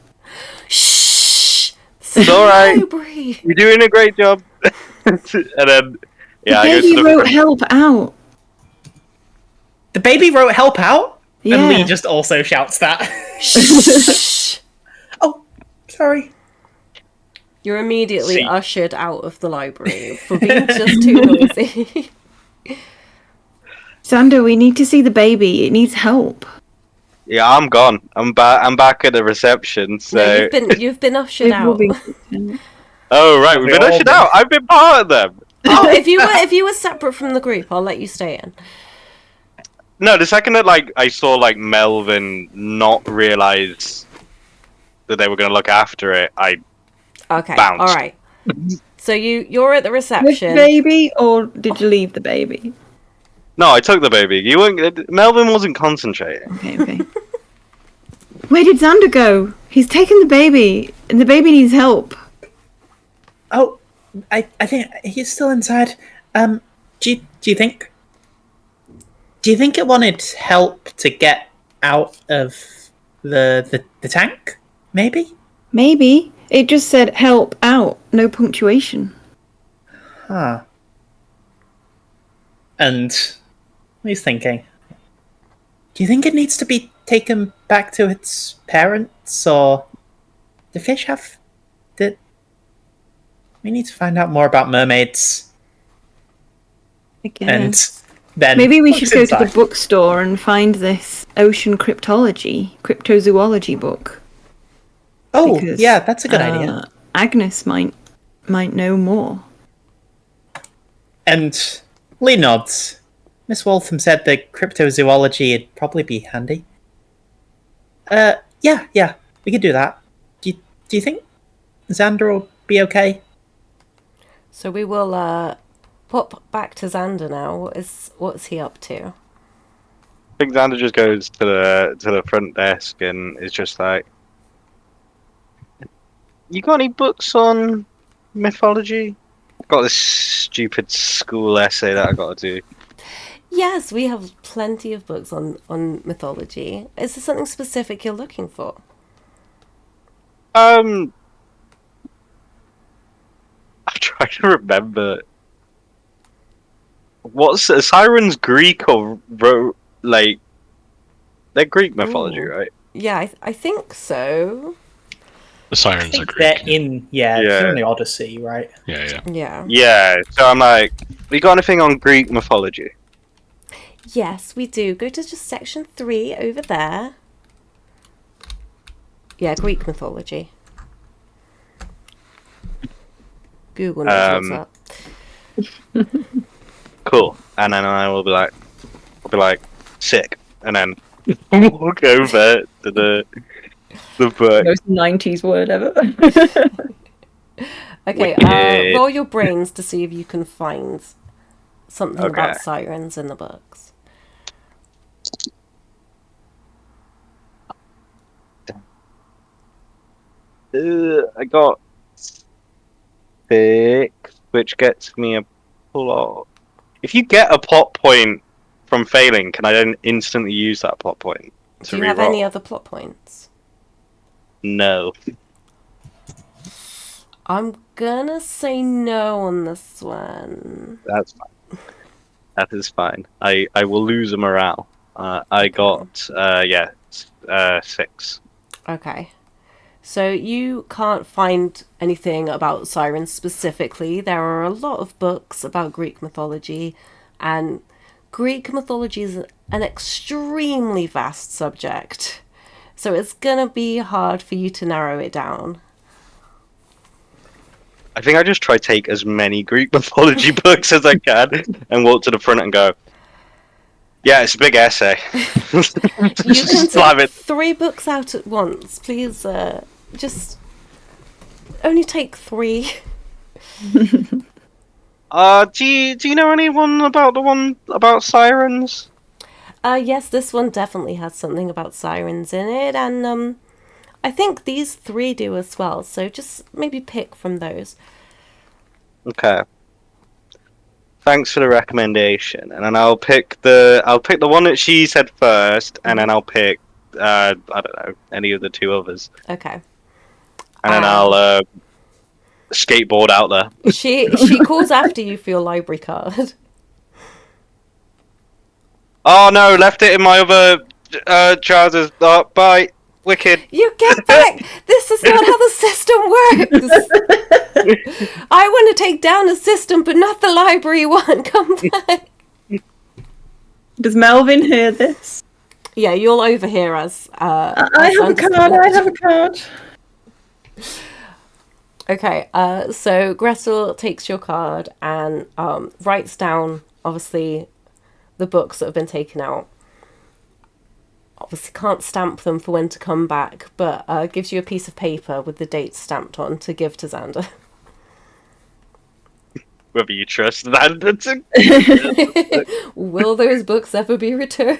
Shh! It's alright. Library. You're doing a great job. And then, yeah, I go Baby to the wrote help out. The baby wrote help out? Yeah. And Lee just also shouts that. Shh! Oh, sorry. You're immediately See. ushered out of the library for being just too noisy. Xander, we need to see the baby. It needs help. Yeah, I'm gone. I'm back at the reception. So. No, you've been ushered out. Oh right, we've been all ushered been- out. I've been part of them. Oh, if you were separate from the group, I'll let you stay in. No, the second that like I saw like Melvin not realize that they were gonna look after it, I Okay, Bounced. all right. So you're at the With the reception. baby, or did you leave the baby? no, I took the baby. You weren't. Melvin wasn't concentrating. Okay. Where did Xander go? He's taken the baby, and the baby needs help. Oh, I think he's still inside. Do you think it wanted help to get out of the tank? Maybe? Maybe. It just said help out, no punctuation. Huh. And he's thinking, do you think it needs to be taken back to its parents, or the fish have? We need to find out more about mermaids. I And guess. then Maybe we looks should go to the inside. bookstore and find this ocean cryptozoology book. Oh, because, yeah, that's a good idea. Agnes might know more. And Lee nods. Miss Waltham said that cryptozoology would probably be handy. Yeah, we could do that. Do you think Xander will be okay? So we will pop back to Xander now. What's he up to? I think Xander just goes to the front desk and is just like, "You got any books on mythology? I've got this stupid school essay that I got to do." Yes, we have plenty of books on mythology. Is there something specific you're looking for? I'm trying to remember. What's Sirens Greek or like? They're Greek mythology, Ooh. right? Yeah, I think so. The I sirens are think Greek. they're in, they're Yeah. in the Odyssey, right? Yeah. Yeah. Yeah. So I'm like, we got anything on Greek mythology? Yes, we do. Go to just section 3 over there. Yeah, Greek mythology. Google knows what's up. Cool. And then I'll be like, sick. And then walk over to the book. Most 90s word ever. Okay, Wicked. roll your brains to see if you can find something about Okay. sirens in the books. I got 6, which gets me a plot. If you get a plot point from failing, can I then instantly use that plot point to Do you have any reroll? other plot points? No. I'm gonna say no on this one. That's fine. That is fine. I will lose a morale. I got 6. Okay. So you can't find anything about sirens specifically. There are a lot of books about Greek mythology, and Greek mythology is an extremely vast subject. So it's gonna be hard for you to narrow it down. I think I just try to take as many Greek mythology books as I can and walk to the front and go, yeah, it's a big essay. You can Slam take it. 3 books out at once. Please, just only take 3. Do you know anyone about the one about sirens? Yes, this one definitely has something about sirens in it, and I think these 3 do as well. So just maybe pick from those. Okay. Thanks for the recommendation, and then I'll pick the one that she said first, and then I'll pick I don't know, any of the 2 others, Okay. and then I'll skateboard out there. She calls after you for your library card. Oh no, left it in my other trousers. Oh, bye, wicked. You get back! This is not how the system works! I want to take down a system, but not the library one. Come back! Does Melvin hear this? Yeah, you'll overhear us. I have a card. Okay, so Gretel takes your card and writes down, obviously, the books that have been taken out. Obviously can't stamp them for when to come back, but gives you a piece of paper with the dates stamped on to give to Xander. Whether you trust that. Will those books ever be returned?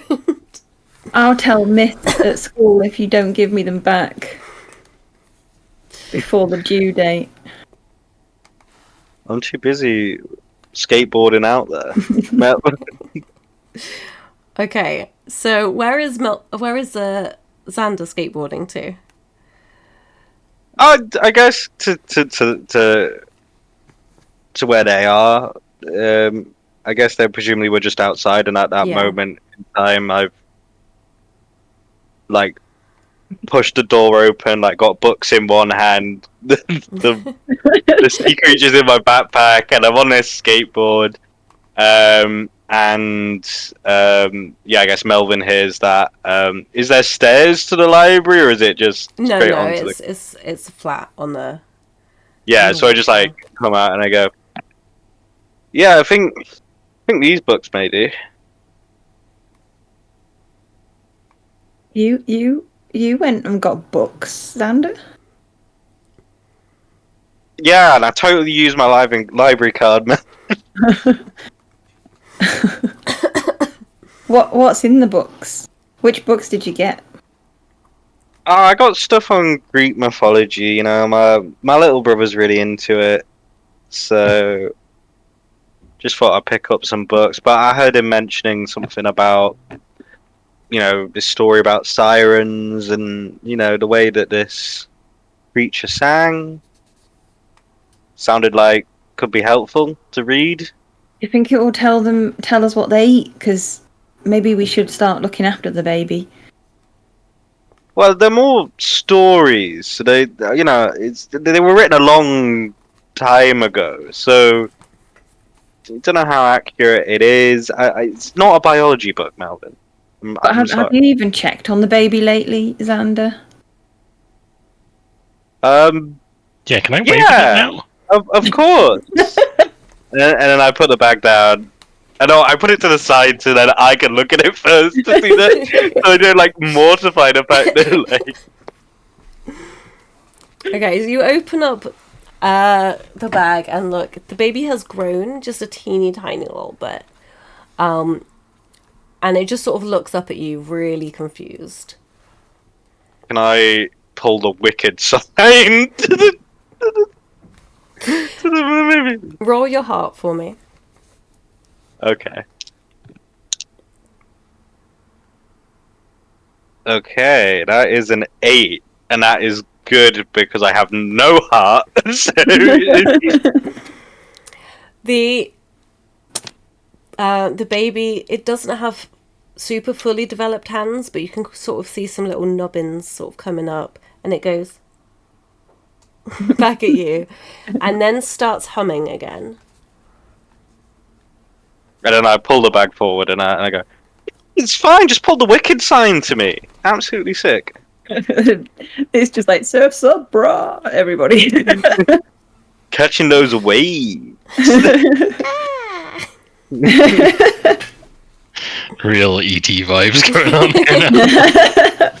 I'll tell Miss at school if you don't give me them back before the due date. I'm too busy skateboarding out there. Mel- Okay, so where is Xander skateboarding to? I guess to where they are. I guess they presumably were just outside, and at that Yeah. moment in time, I've like pushed the door open, like got books in one hand, the sea creatures in my backpack, and I'm on this skateboard. And and yeah, I guess Melvin hears that. Is there stairs to the library, or is it just No, straight no, onto the? it's flat on the. Yeah, on the so I just wall. like come out and I go, yeah, I think these books may do. You went and got books, Xander? Yeah, and I totally used my library card, man. What's in the books? Which books did you get? I got stuff on Greek mythology. You know, my little brother's really into it, so just thought I'd pick up some books. But I heard him mentioning something about, this story about sirens and the way that this creature sang sounded like could be helpful to read. You think it will tell us what they eat? Because maybe we should start looking after the baby. Well, they're more stories. So they were written a long time ago, so I don't know how accurate it is. It's not a biology book, Melvin. But have you even checked on the baby lately, Xander? Yeah, can I wave it now? Of course. and then I put the bag down. I put it to the side so that I can look at it first to see that. So I don't mortify the fact that Okay, so you open up the bag and look. The baby has grown just a teeny tiny little bit, and it just sort of looks up at you, really confused. Can I pull the wicked sign to the movie? Roll your heart for me. Okay. Okay, that is an 8, and that is good because I have no heart. So The baby, it doesn't have super fully developed hands, but you can sort of see some little nubbins sort of coming up, and it goes back at you, and then starts humming again. And then I pull the bag forward and I go, it's fine, just pull the wicked sign to me. Absolutely sick. It's just like surf's up, brah, everybody. Catching those waves. Real ET vibes going on here now.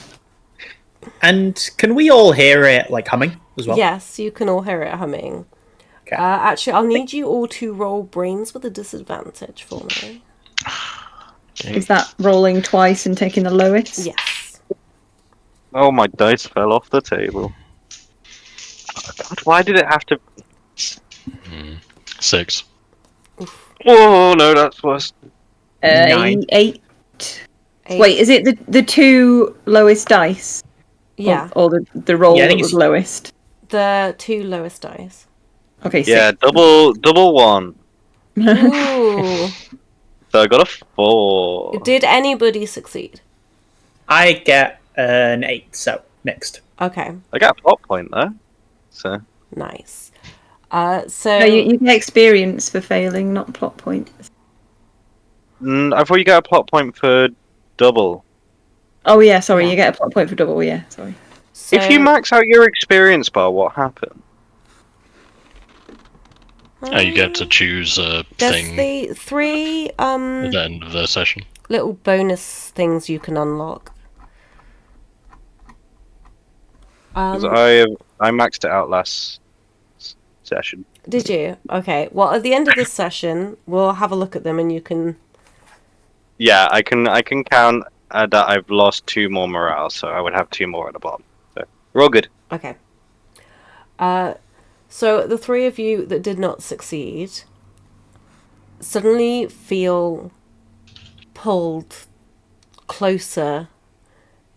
And can we all hear it humming as well? Yes, you can all hear it humming. Okay. Actually, I'll need you all to roll brains with a disadvantage for me. Is that rolling twice and taking the lowest? Yes. Oh, my dice fell off the table. Oh, God, why did it have to... 6. Oh, no, that's worse. 9. 8. Wait, is it the two lowest dice? Yeah, Or the roll Yeah, I that think was it's- lowest? the two lowest dice. Okay, Yeah, double one. Ooh. So I got a 4. Did anybody succeed? I get an 8, so mixed. Okay, I got a plot point, though. So... nice. So No, you get experience for failing, not plot points. I thought you got a plot point for double. Oh yeah, sorry, Yeah. you get a plot point for double, yeah, sorry. If you max out your experience bar, what happens? You get to choose a there's thing the three at the end of the session. little bonus things you can unlock. 'Cause Um, I maxed it out last session. Did you? Okay. Well, at the end of this session, we'll have a look at them, and you can. Yeah, I can count that I've lost 2 more morale, so I would have 2 more at the bottom. So we're all good. Okay. So the three of you that did not succeed suddenly feel pulled closer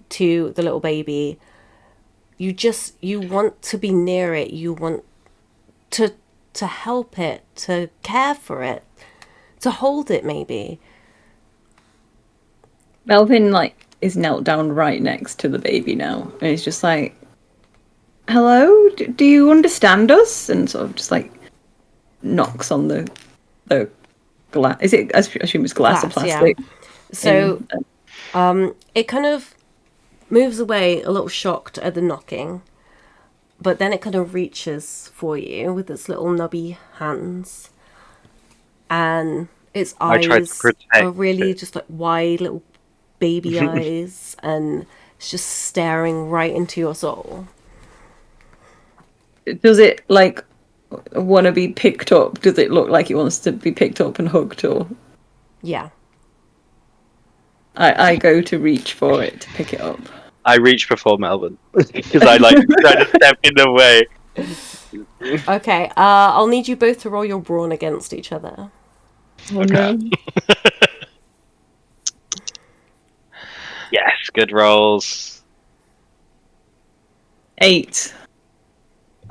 to the little baby. You want to be near it. You want to help it, to care for it, to hold it maybe. Melvin is knelt down right next to the baby now, and he's just like, "Hello, do you understand us?" And sort of just knocks on the glass. Is it? I assume it's glass or Glass, yeah. plastic. So it kind of moves away, a little shocked at the knocking, but then it kind of reaches for you with its little nubby hands, and its I tried to eyes protect are really it. just like wide little baby eyes, and it's just staring right into your soul. Does it like want to be picked up? Does it look like it wants to be picked up and hugged? Or Yeah. I go to reach for it to pick it up. I reach before Melvin because I like try to step in the way. Okay, I'll need you both to roll your brawn against each other. Oh no! Yes, good rolls. 8.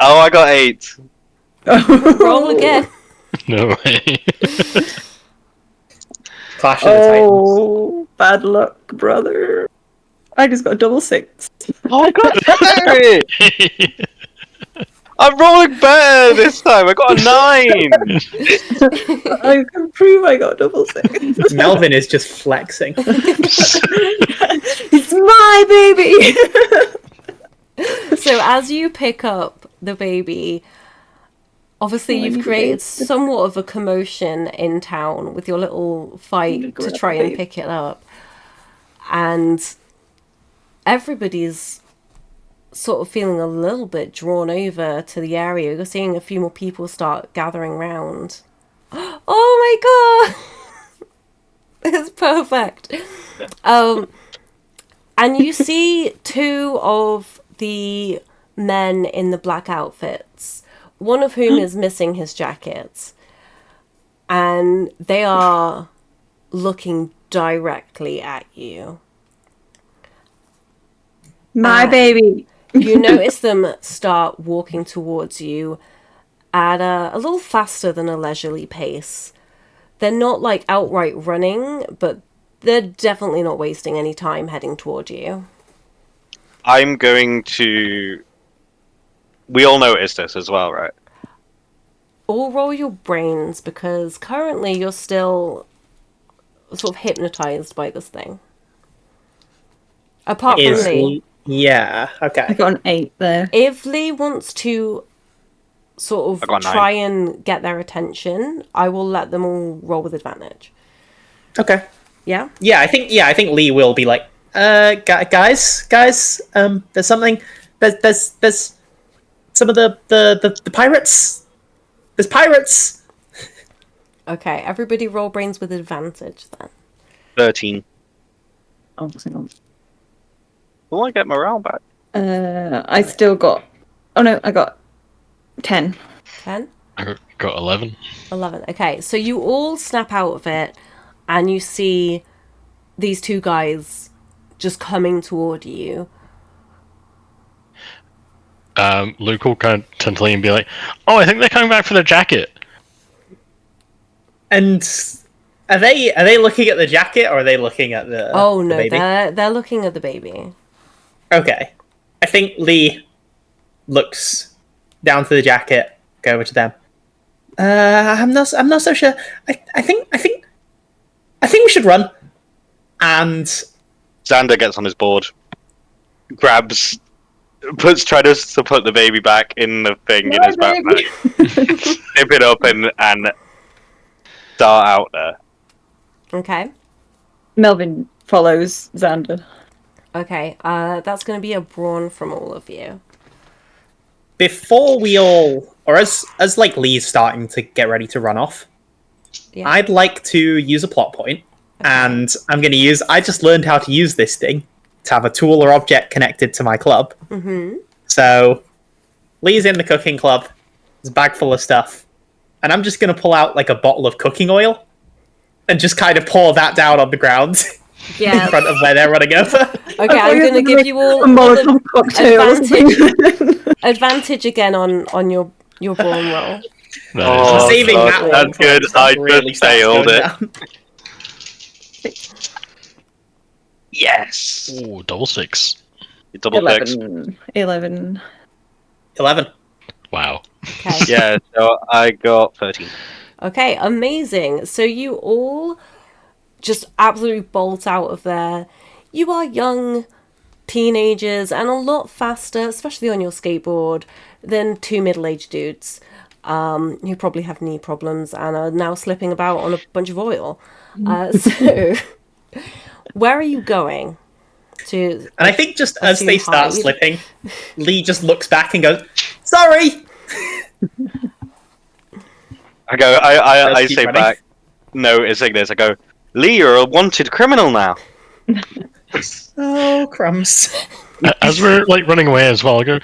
Oh, I got 8. Roll again. No way. Clash of the Titans. Oh, bad luck, brother. I just got a double 6. Oh, I got it! I'm rolling better this time. I got a 9. I can prove I got double 6. Melvin is just flexing. It's my baby. So as you pick up the baby, obviously Oh, I you've need a created baby. somewhat of a commotion in town with your little fight to grab try a and baby. pick it up. And everybody's sort of feeling a little bit drawn over to the area. You're seeing a few more people start gathering round. Oh my god! It's perfect. And you see two of the men in the black outfits, one of whom is missing his jacket, and they are looking directly at you. My baby. You notice them start walking towards you at a little faster than a leisurely pace. They're not like outright running, but they're definitely not wasting any time heading toward you. I'm going to. We all noticed this as well, right? All roll your brains because currently you're still sort of hypnotized by this thing. Apart from Is Lee. yeah, I okay. got an 8 there. If Lee wants to sort I got of a 9. try and get their attention, I will let them all roll with advantage. Okay. Yeah? Yeah, I think Lee will be like, guys, there's something. There's some of the pirates. There's pirates. Okay, everybody roll brains with advantage then. 13. Oh, hang on. Will I get morale back? I still got. Oh no, I got 10. 10? I got 11. 11. Okay, so you all snap out of it and you see these two guys just coming toward you. Luke will kind of turn to Lee and be like, "Oh, I think they're coming back for their jacket." And are they looking at the jacket or are they looking at the? Oh the no, baby? they're looking at the baby. Okay. I think Lee looks down to the jacket, go over to them. I'm not so sure. I think we should run. And Xander gets on his board, tries to put the baby back in the thing in My his baby. backpack, zip it up and start out there. Okay. Melvin follows Xander. Okay, that's going to be a brawn from all of you. before we all, or as like Lee's starting to get ready to run off, Yeah. I'd like to use a plot point, and I'm going to use. I just learned how to use this thing to have a tool or object connected to my club. Mm-hmm. So Lee's in the cooking club. There's a bag full of stuff, and I'm just going to pull out like a bottle of cooking oil and just kind of pour that down on the ground Yeah. in front of where they're running over. Okay, I'm going to give you all a Molotov cocktail. or something. advantage again on your brawn roll. That Oh, is- Saving God, that one that's for good. when stuff I really just starts failed going it. down. Yes. Ooh, double 6. You double six. 11. 11. Wow. Okay. Yeah, so I got 13. Okay, amazing. So you all just absolutely bolt out of there. You are young teenagers and a lot faster, especially on your skateboard, than two middle-aged dudes who probably have knee problems and are now slipping about on a bunch of oil. So, where are you going? To And I think just as they assume start hide? slipping, Lee just looks back and goes, "Sorry." I go. I Keep say running. back, noticing this. I go, Lee, you're a wanted criminal now. Oh, crumbs. As we're like running away as well, I go,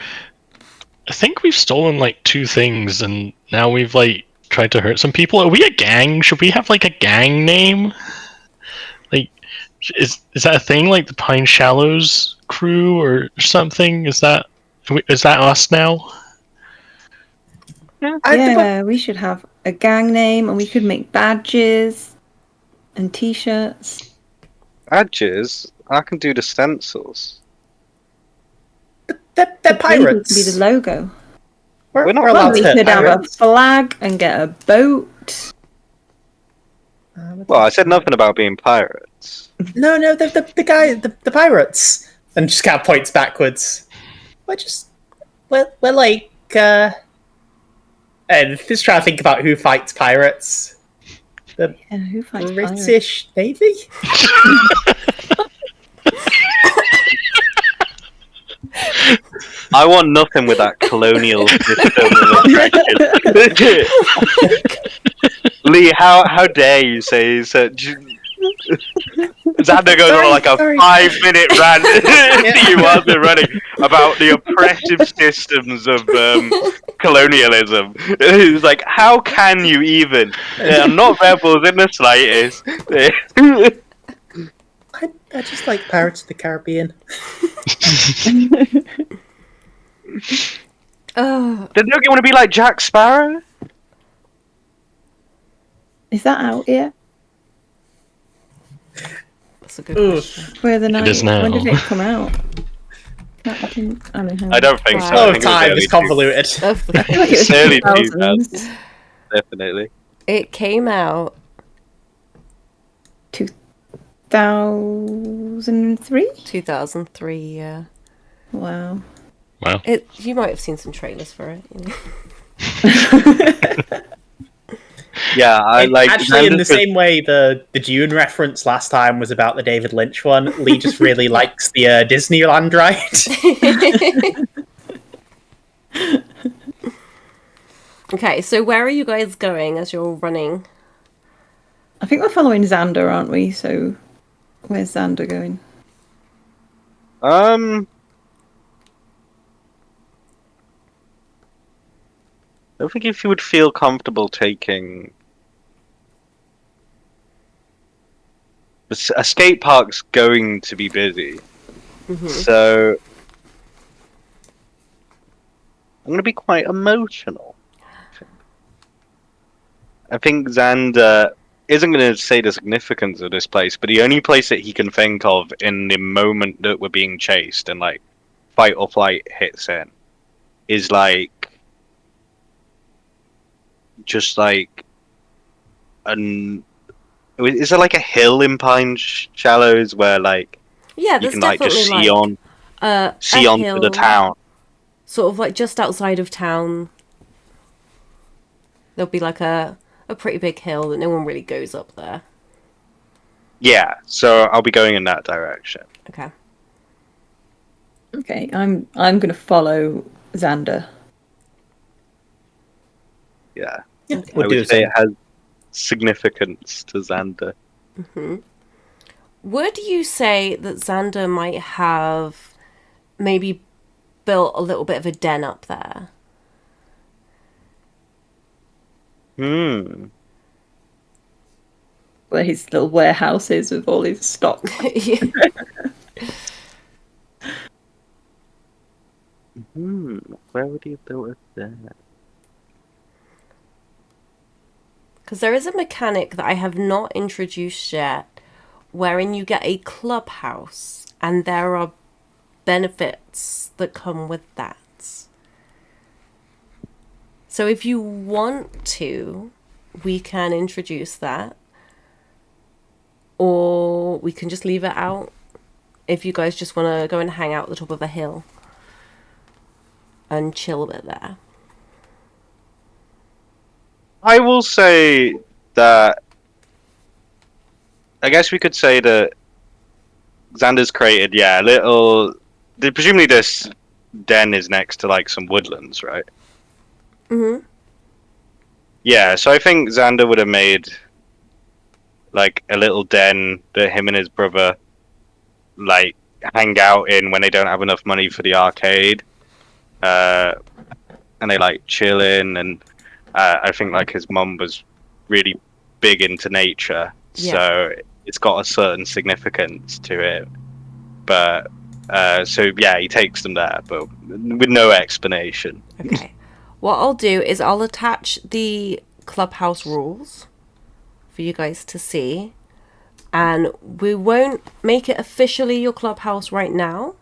I think we've stolen like 2 things, and now we've like tried to hurt some people. Are we a gang? Should we have like a gang name? Like, is that a thing? Like the Pine Shallows crew or something? Is that us now? Yeah, we should have a gang name, and we could make badges and T-shirts. Badges. I can do the stencils. They're The baby pirates. could be the logo. We're not we're allowed We to hurt could have a pirates. flag and get a boat. Well, I said nothing about being pirates. No, the pirates, and just kind of points backwards. We're like, and just trying to think about who fights pirates. The Yeah, who fights pirates? British Navy. I want nothing with that colonial system of oppression. Lee, how dare you say such? Xander goes on like a Sorry. 5-minute rant to you while they're running about the oppressive systems of colonialism. It's like, how can you even? They're not rebels in the slightest. I just like Pirates of the Caribbean. Oh, Don't you want to be like Jack Sparrow? Is that out yet? that's a good Ooh. question. Where the night? is now. When did it come out? I don't know. I don't think so. I Oh, think time it is was convoluted. I feel like it was Early 2000s. definitely. It came out 2003? 2003. Yeah, Wow. Wow. you might have seen some trailers for it. You know? Yeah, I like. Actually, in the Xander's- same way the Dune reference last time was about the David Lynch one, Lee just really likes the Disneyland ride. Okay, so where are you guys going as you're running? I think we're following Xander, aren't we? So, where's Xander going? I don't think if you would feel comfortable taking. A skate park's going to be busy, so I'm going to be quite emotional. I think Xander isn't going to say the significance of this place, but the only place that he can think of in the moment that we're being chased and like fight or flight hits in is like just like an. Is there like a hill in Pine Shallows where like Yeah, you there's can like definitely just like see on a onto the hill, town? sort of like just outside of town. There'll be like a pretty big hill that no one really goes up there. Yeah, so I'll be going in that direction. Okay. Okay, I'm going to follow Xander. Yeah, Yeah, I we'll do would the say same. it has significance to Xander. Would you say that Xander might have maybe built a little bit of a den up there? Where his little warehouse is with all his stock. Yeah. Where would he have built it there? Because there is a mechanic that I have not introduced yet, wherein you get a clubhouse, and there are benefits that come with that. So if you want to, we can introduce that, or we can just leave it out if you guys just want to go and hang out at the top of a hill and chill a bit there. I will say that I guess we could say that Xander's created, a little. Presumably, this den is next to like some woodlands, right? Mm-hmm. Yeah, so I think Xander would have made like a little den that him and his brother like hang out in when they don't have enough money for the arcade, and they like chill in. And I think like his mum was really big into nature, so it's got a certain significance to it. But so yeah, he takes them there, but with no explanation. Okay. What I'll do is I'll attach the clubhouse rules for you guys to see, and we won't make it officially your clubhouse right now,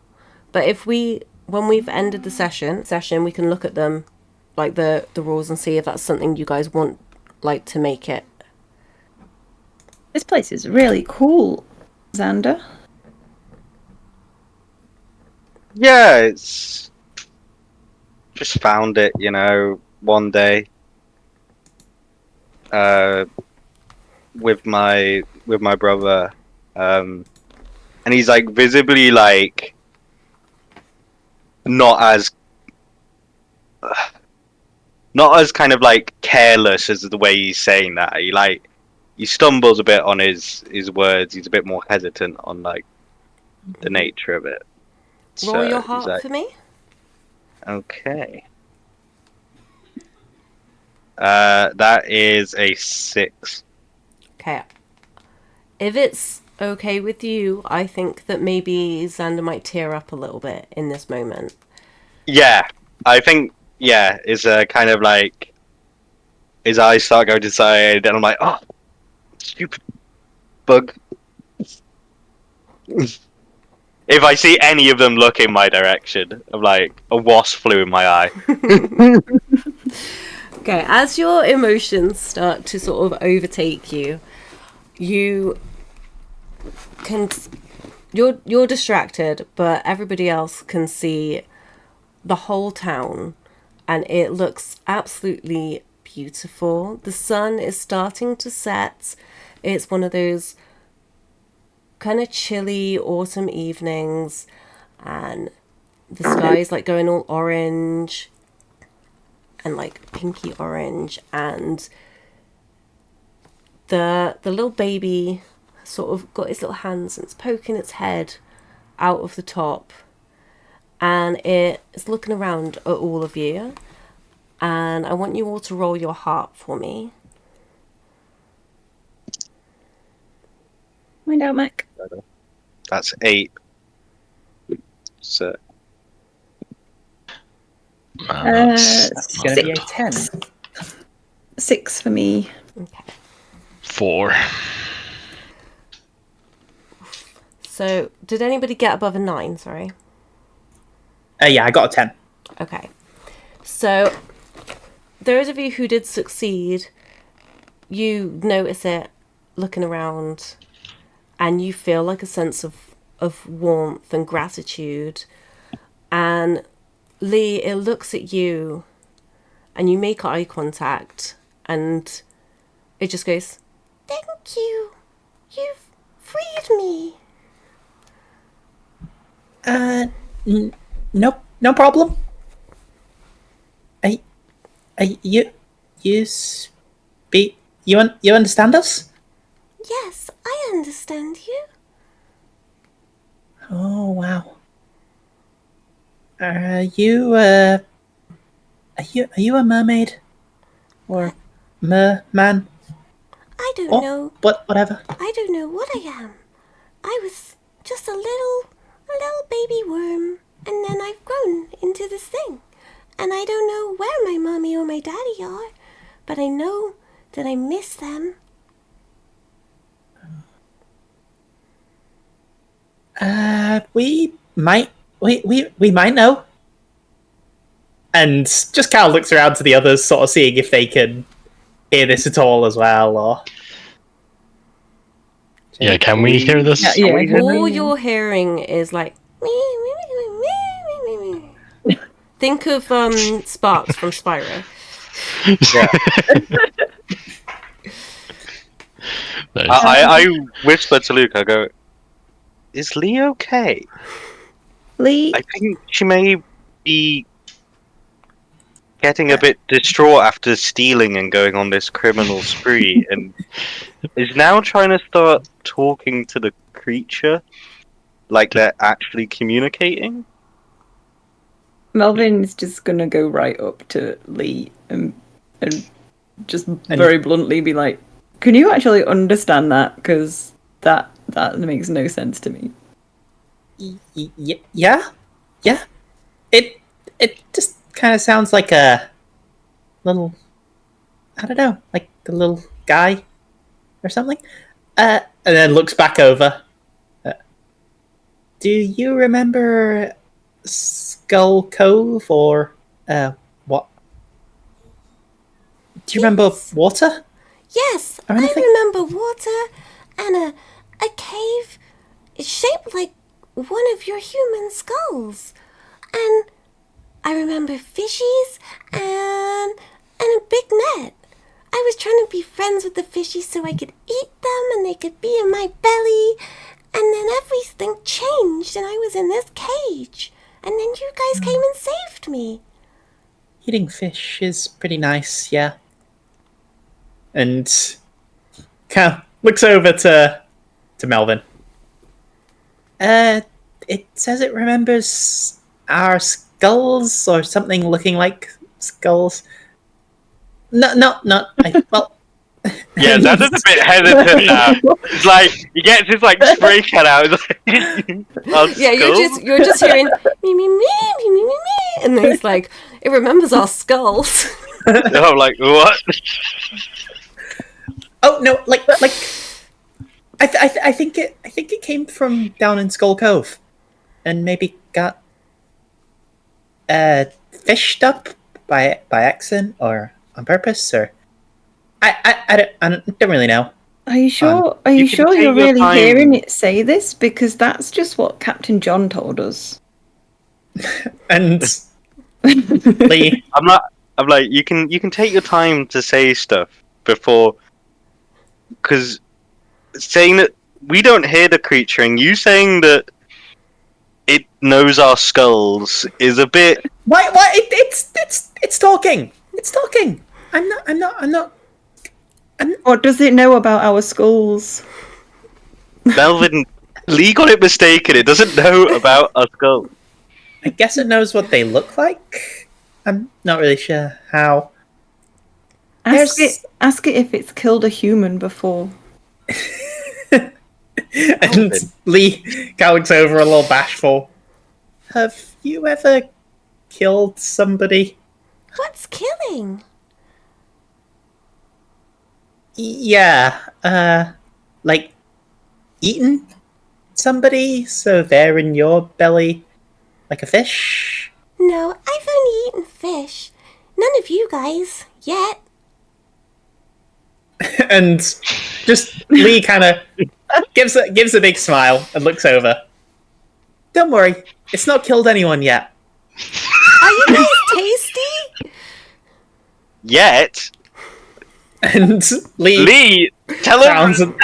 but when we've ended the session, we can look at them, like the rules, and see if that's something you guys want like to make it. This place is really cool, Xander. Yeah, it's just found it, one day. With my brother, and he's like visibly like not as kind of like careless as the way he's saying that. He stumbles a bit on his words. He's a bit more hesitant on like the nature of it. Roll your heart for me. Okay. That is a 6. Okay. If it's okay with you, I think that maybe Xander might tear up a little bit in this moment. Yeah, I think, it's kind of like his eyes start going to the side, and I'm like, oh, stupid bug. If I see any of them look in my direction, I'm like, a wasp flew in my eye. Okay, as your emotions start to sort of overtake you, you're distracted, but everybody else can see the whole town, and it looks absolutely beautiful. The sun is starting to set. It's one of those kind of chilly autumn evenings, and the sky is like going all orange and like pinky orange, and the little baby sort of got its little hands and it's poking its head out of the top, and it is looking around at all of you, and I want you all to roll your heart for me. Find out, Mac. That's 8. So It's going to be a 10. 6 for me. Okay. 4. So, did anybody get above a 9? Sorry. Yeah, I got a 10. Okay. So, those of you who did succeed, you notice it looking around, and you feel like a sense of warmth and gratitude. And Lee, it looks at you, and you make eye contact, and it just goes, "Thank you. You've freed me." No problem. You understand us? Yes, I understand you. Oh wow. Are you a mermaid? Or merman? I don't know. Whatever. I don't know what I am. I was just a little baby worm, and then I've grown into this thing. And I don't know where my mommy or my daddy are, but I know that I miss them. We might know. And just kind of looks around to the others, sort of seeing if they can hear this at all as well, or Yeah, can we hear this? Yeah, All you're hearing is like. Think of Sparks from Spyro. Nice. I whisper to Luke. I go, "Is Lee okay? Lee, I think she may be getting a bit distraught after stealing and going on this criminal spree, and is now trying to start talking to the creature like they're actually communicating." Melvin's just gonna go right up to Lee and just very bluntly be like, "Can you actually understand that? Because that makes no sense to me." Yeah. It just kind of sounds like a little, I don't know, like a little guy or something. And then looks back over. Do you remember Skull Cove or what? Do you remember water? Yes, Or I anything? remember water and a cave shaped like one of your human skulls. And I remember fishies and a big net. I was trying to be friends with the fishies so I could eat them and they could be in my belly. And then everything changed and I was in this cage. And then you guys came and saved me. Eating fish is pretty nice, yeah. And kind of looks over to Melvin. It says it remembers our skulls or something looking like skulls. No. Well, Yeah, that's a bit hesitant now. It's like he gets his like spray can out. It's like, our Yeah, skulls? you're just hearing me, and then it's like it remembers our skulls. I'm like, what? oh no, like I think it came from down in Skull Cove, and maybe got fished up by accident or on purpose, or I don't really know. Are you sure? Are you you can sure take you're your really time. hearing it say this? Because that's just what Captain John told us. And Lee, I'm like, you can take your time to say stuff before, because saying that we don't hear the creature and you saying that it knows our skulls is a bit. why it's talking. It's talking. I'm not. What does it know about our skulls? Melvin Lee got it mistaken. It doesn't know about our skulls. I guess it knows what they look like. I'm not really sure how. Ask There's- it if it's killed a human before. And Lee goes over a little bashful. Have you ever killed somebody? What's killing? Yeah, like eaten somebody so they're in your belly like a fish? No, I've only eaten fish. None of you guys yet. And just Lee kind of gives a big smile and looks over. Don't worry, it's not killed anyone yet. Are you guys tasty? Yet, And Lee, tell Sounds- her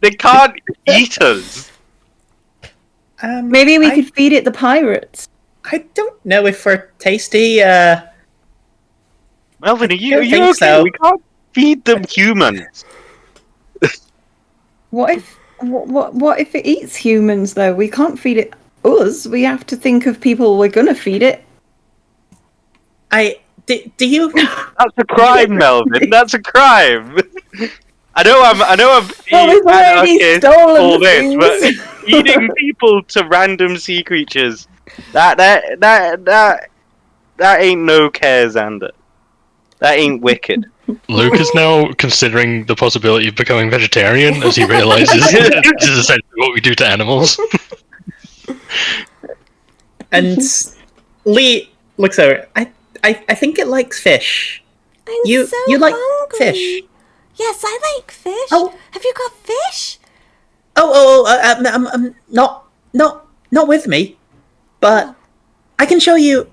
they can't eat us. Maybe we could feed it the pirates. I don't know if we're tasty. Melvin, are you don't think okay? so. We can't feed them humans. What if it eats humans though? We can't feed it us. We have to think of people we're gonna feed it. Do you? That's a crime, Melvin. That's a crime. I know I'm Well, we've already anarchist, stolen all this, things. but eating people to random sea creatures, that ain't no care, Xander. That ain't wicked. Luke is now considering the possibility of becoming vegetarian as he realizes this is essentially what we do to animals. And Lee looks over. I think it likes fish. I'm You so you like hungry. fish? Yes, I like fish. Oh. Have you got fish? Not with me, but I can show you.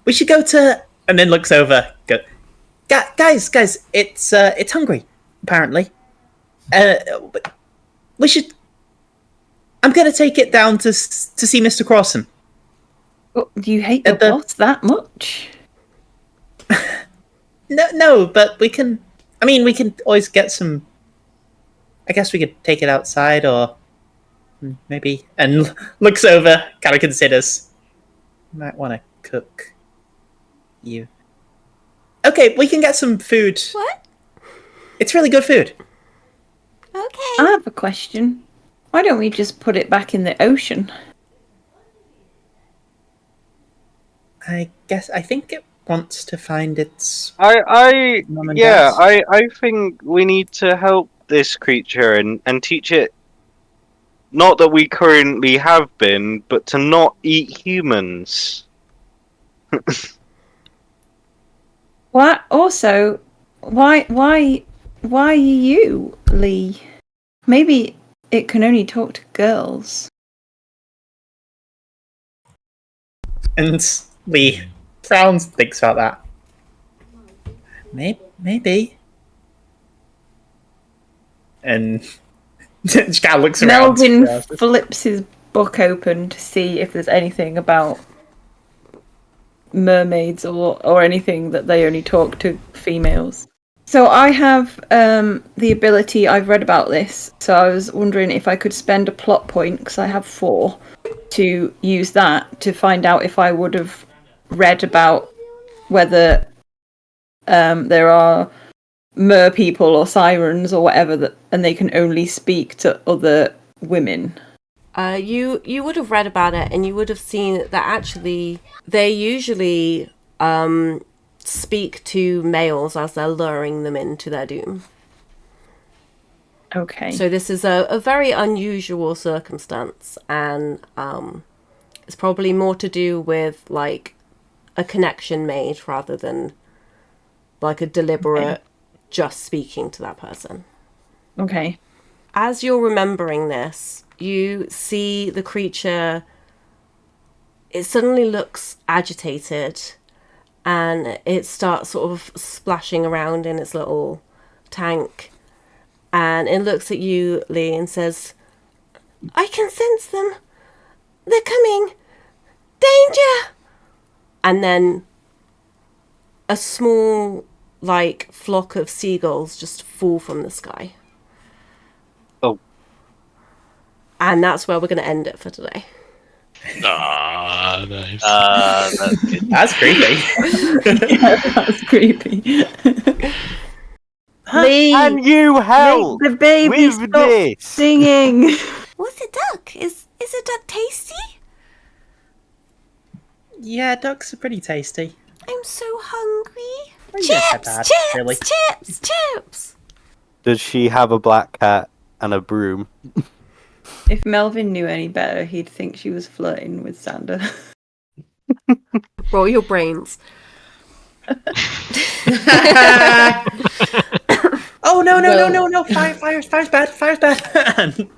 We should go to. And then looks over. Go, guys, it's hungry. Apparently, but we should. I'm gonna take it down to see Mr. Crossan. Oh, do you hate the boss that much? No, but we can. I mean, we can always get some. I guess we could take it outside, or maybe. And looks over, kind of considers. Might want to cook you. Okay, we can get some food. What? It's really good food. Okay. I have a question. Why don't we just put it back in the ocean? I think it wants to find its. I Mum and yeah, Dad's. I think we need to help this creature and teach it. Not that we currently have been, but to not eat humans. What? Also, why you, Lee? Maybe it can only talk to girls. And Lee frowns, thinks about that. Maybe. And she kind of looks around. Melvin flips his book open to see if there's anything about mermaids or anything that they only talk to females. So I have the ability, I've read about this, so I was wondering if I could spend a plot point, because I have 4, to use that to find out if I would have read about whether there are mer people or sirens or whatever, and they can only speak to other women. You would have read about it, and you would have seen that actually they usually speak to males as they're luring them into their doom. Okay. So this is a very unusual circumstance, and it's probably more to do with like a connection made rather than like a deliberate just speaking to that person. Okay. As you're remembering this, you see the creature, it suddenly looks agitated, and it starts sort of splashing around in its little tank, and it looks at you, Lee, and says, "I can sense them. They're coming. Danger!" And then a small, like, flock of seagulls just fall from the sky. Oh. And that's where we're going to end it for today. Ah, nice. That's good. That's creepy. That's creepy. Lee, Can you help make the baby with stop this? singing. What's a duck? Is a duck tasty? Yeah, ducks are pretty tasty. I'm so hungry. Yeah, Chips, bad, chips, really. chips, chips. Does she have a black cat and a broom? If Melvin knew any better, he'd think she was flirting with Sander. Roll your brains. Oh no! Fire's bad.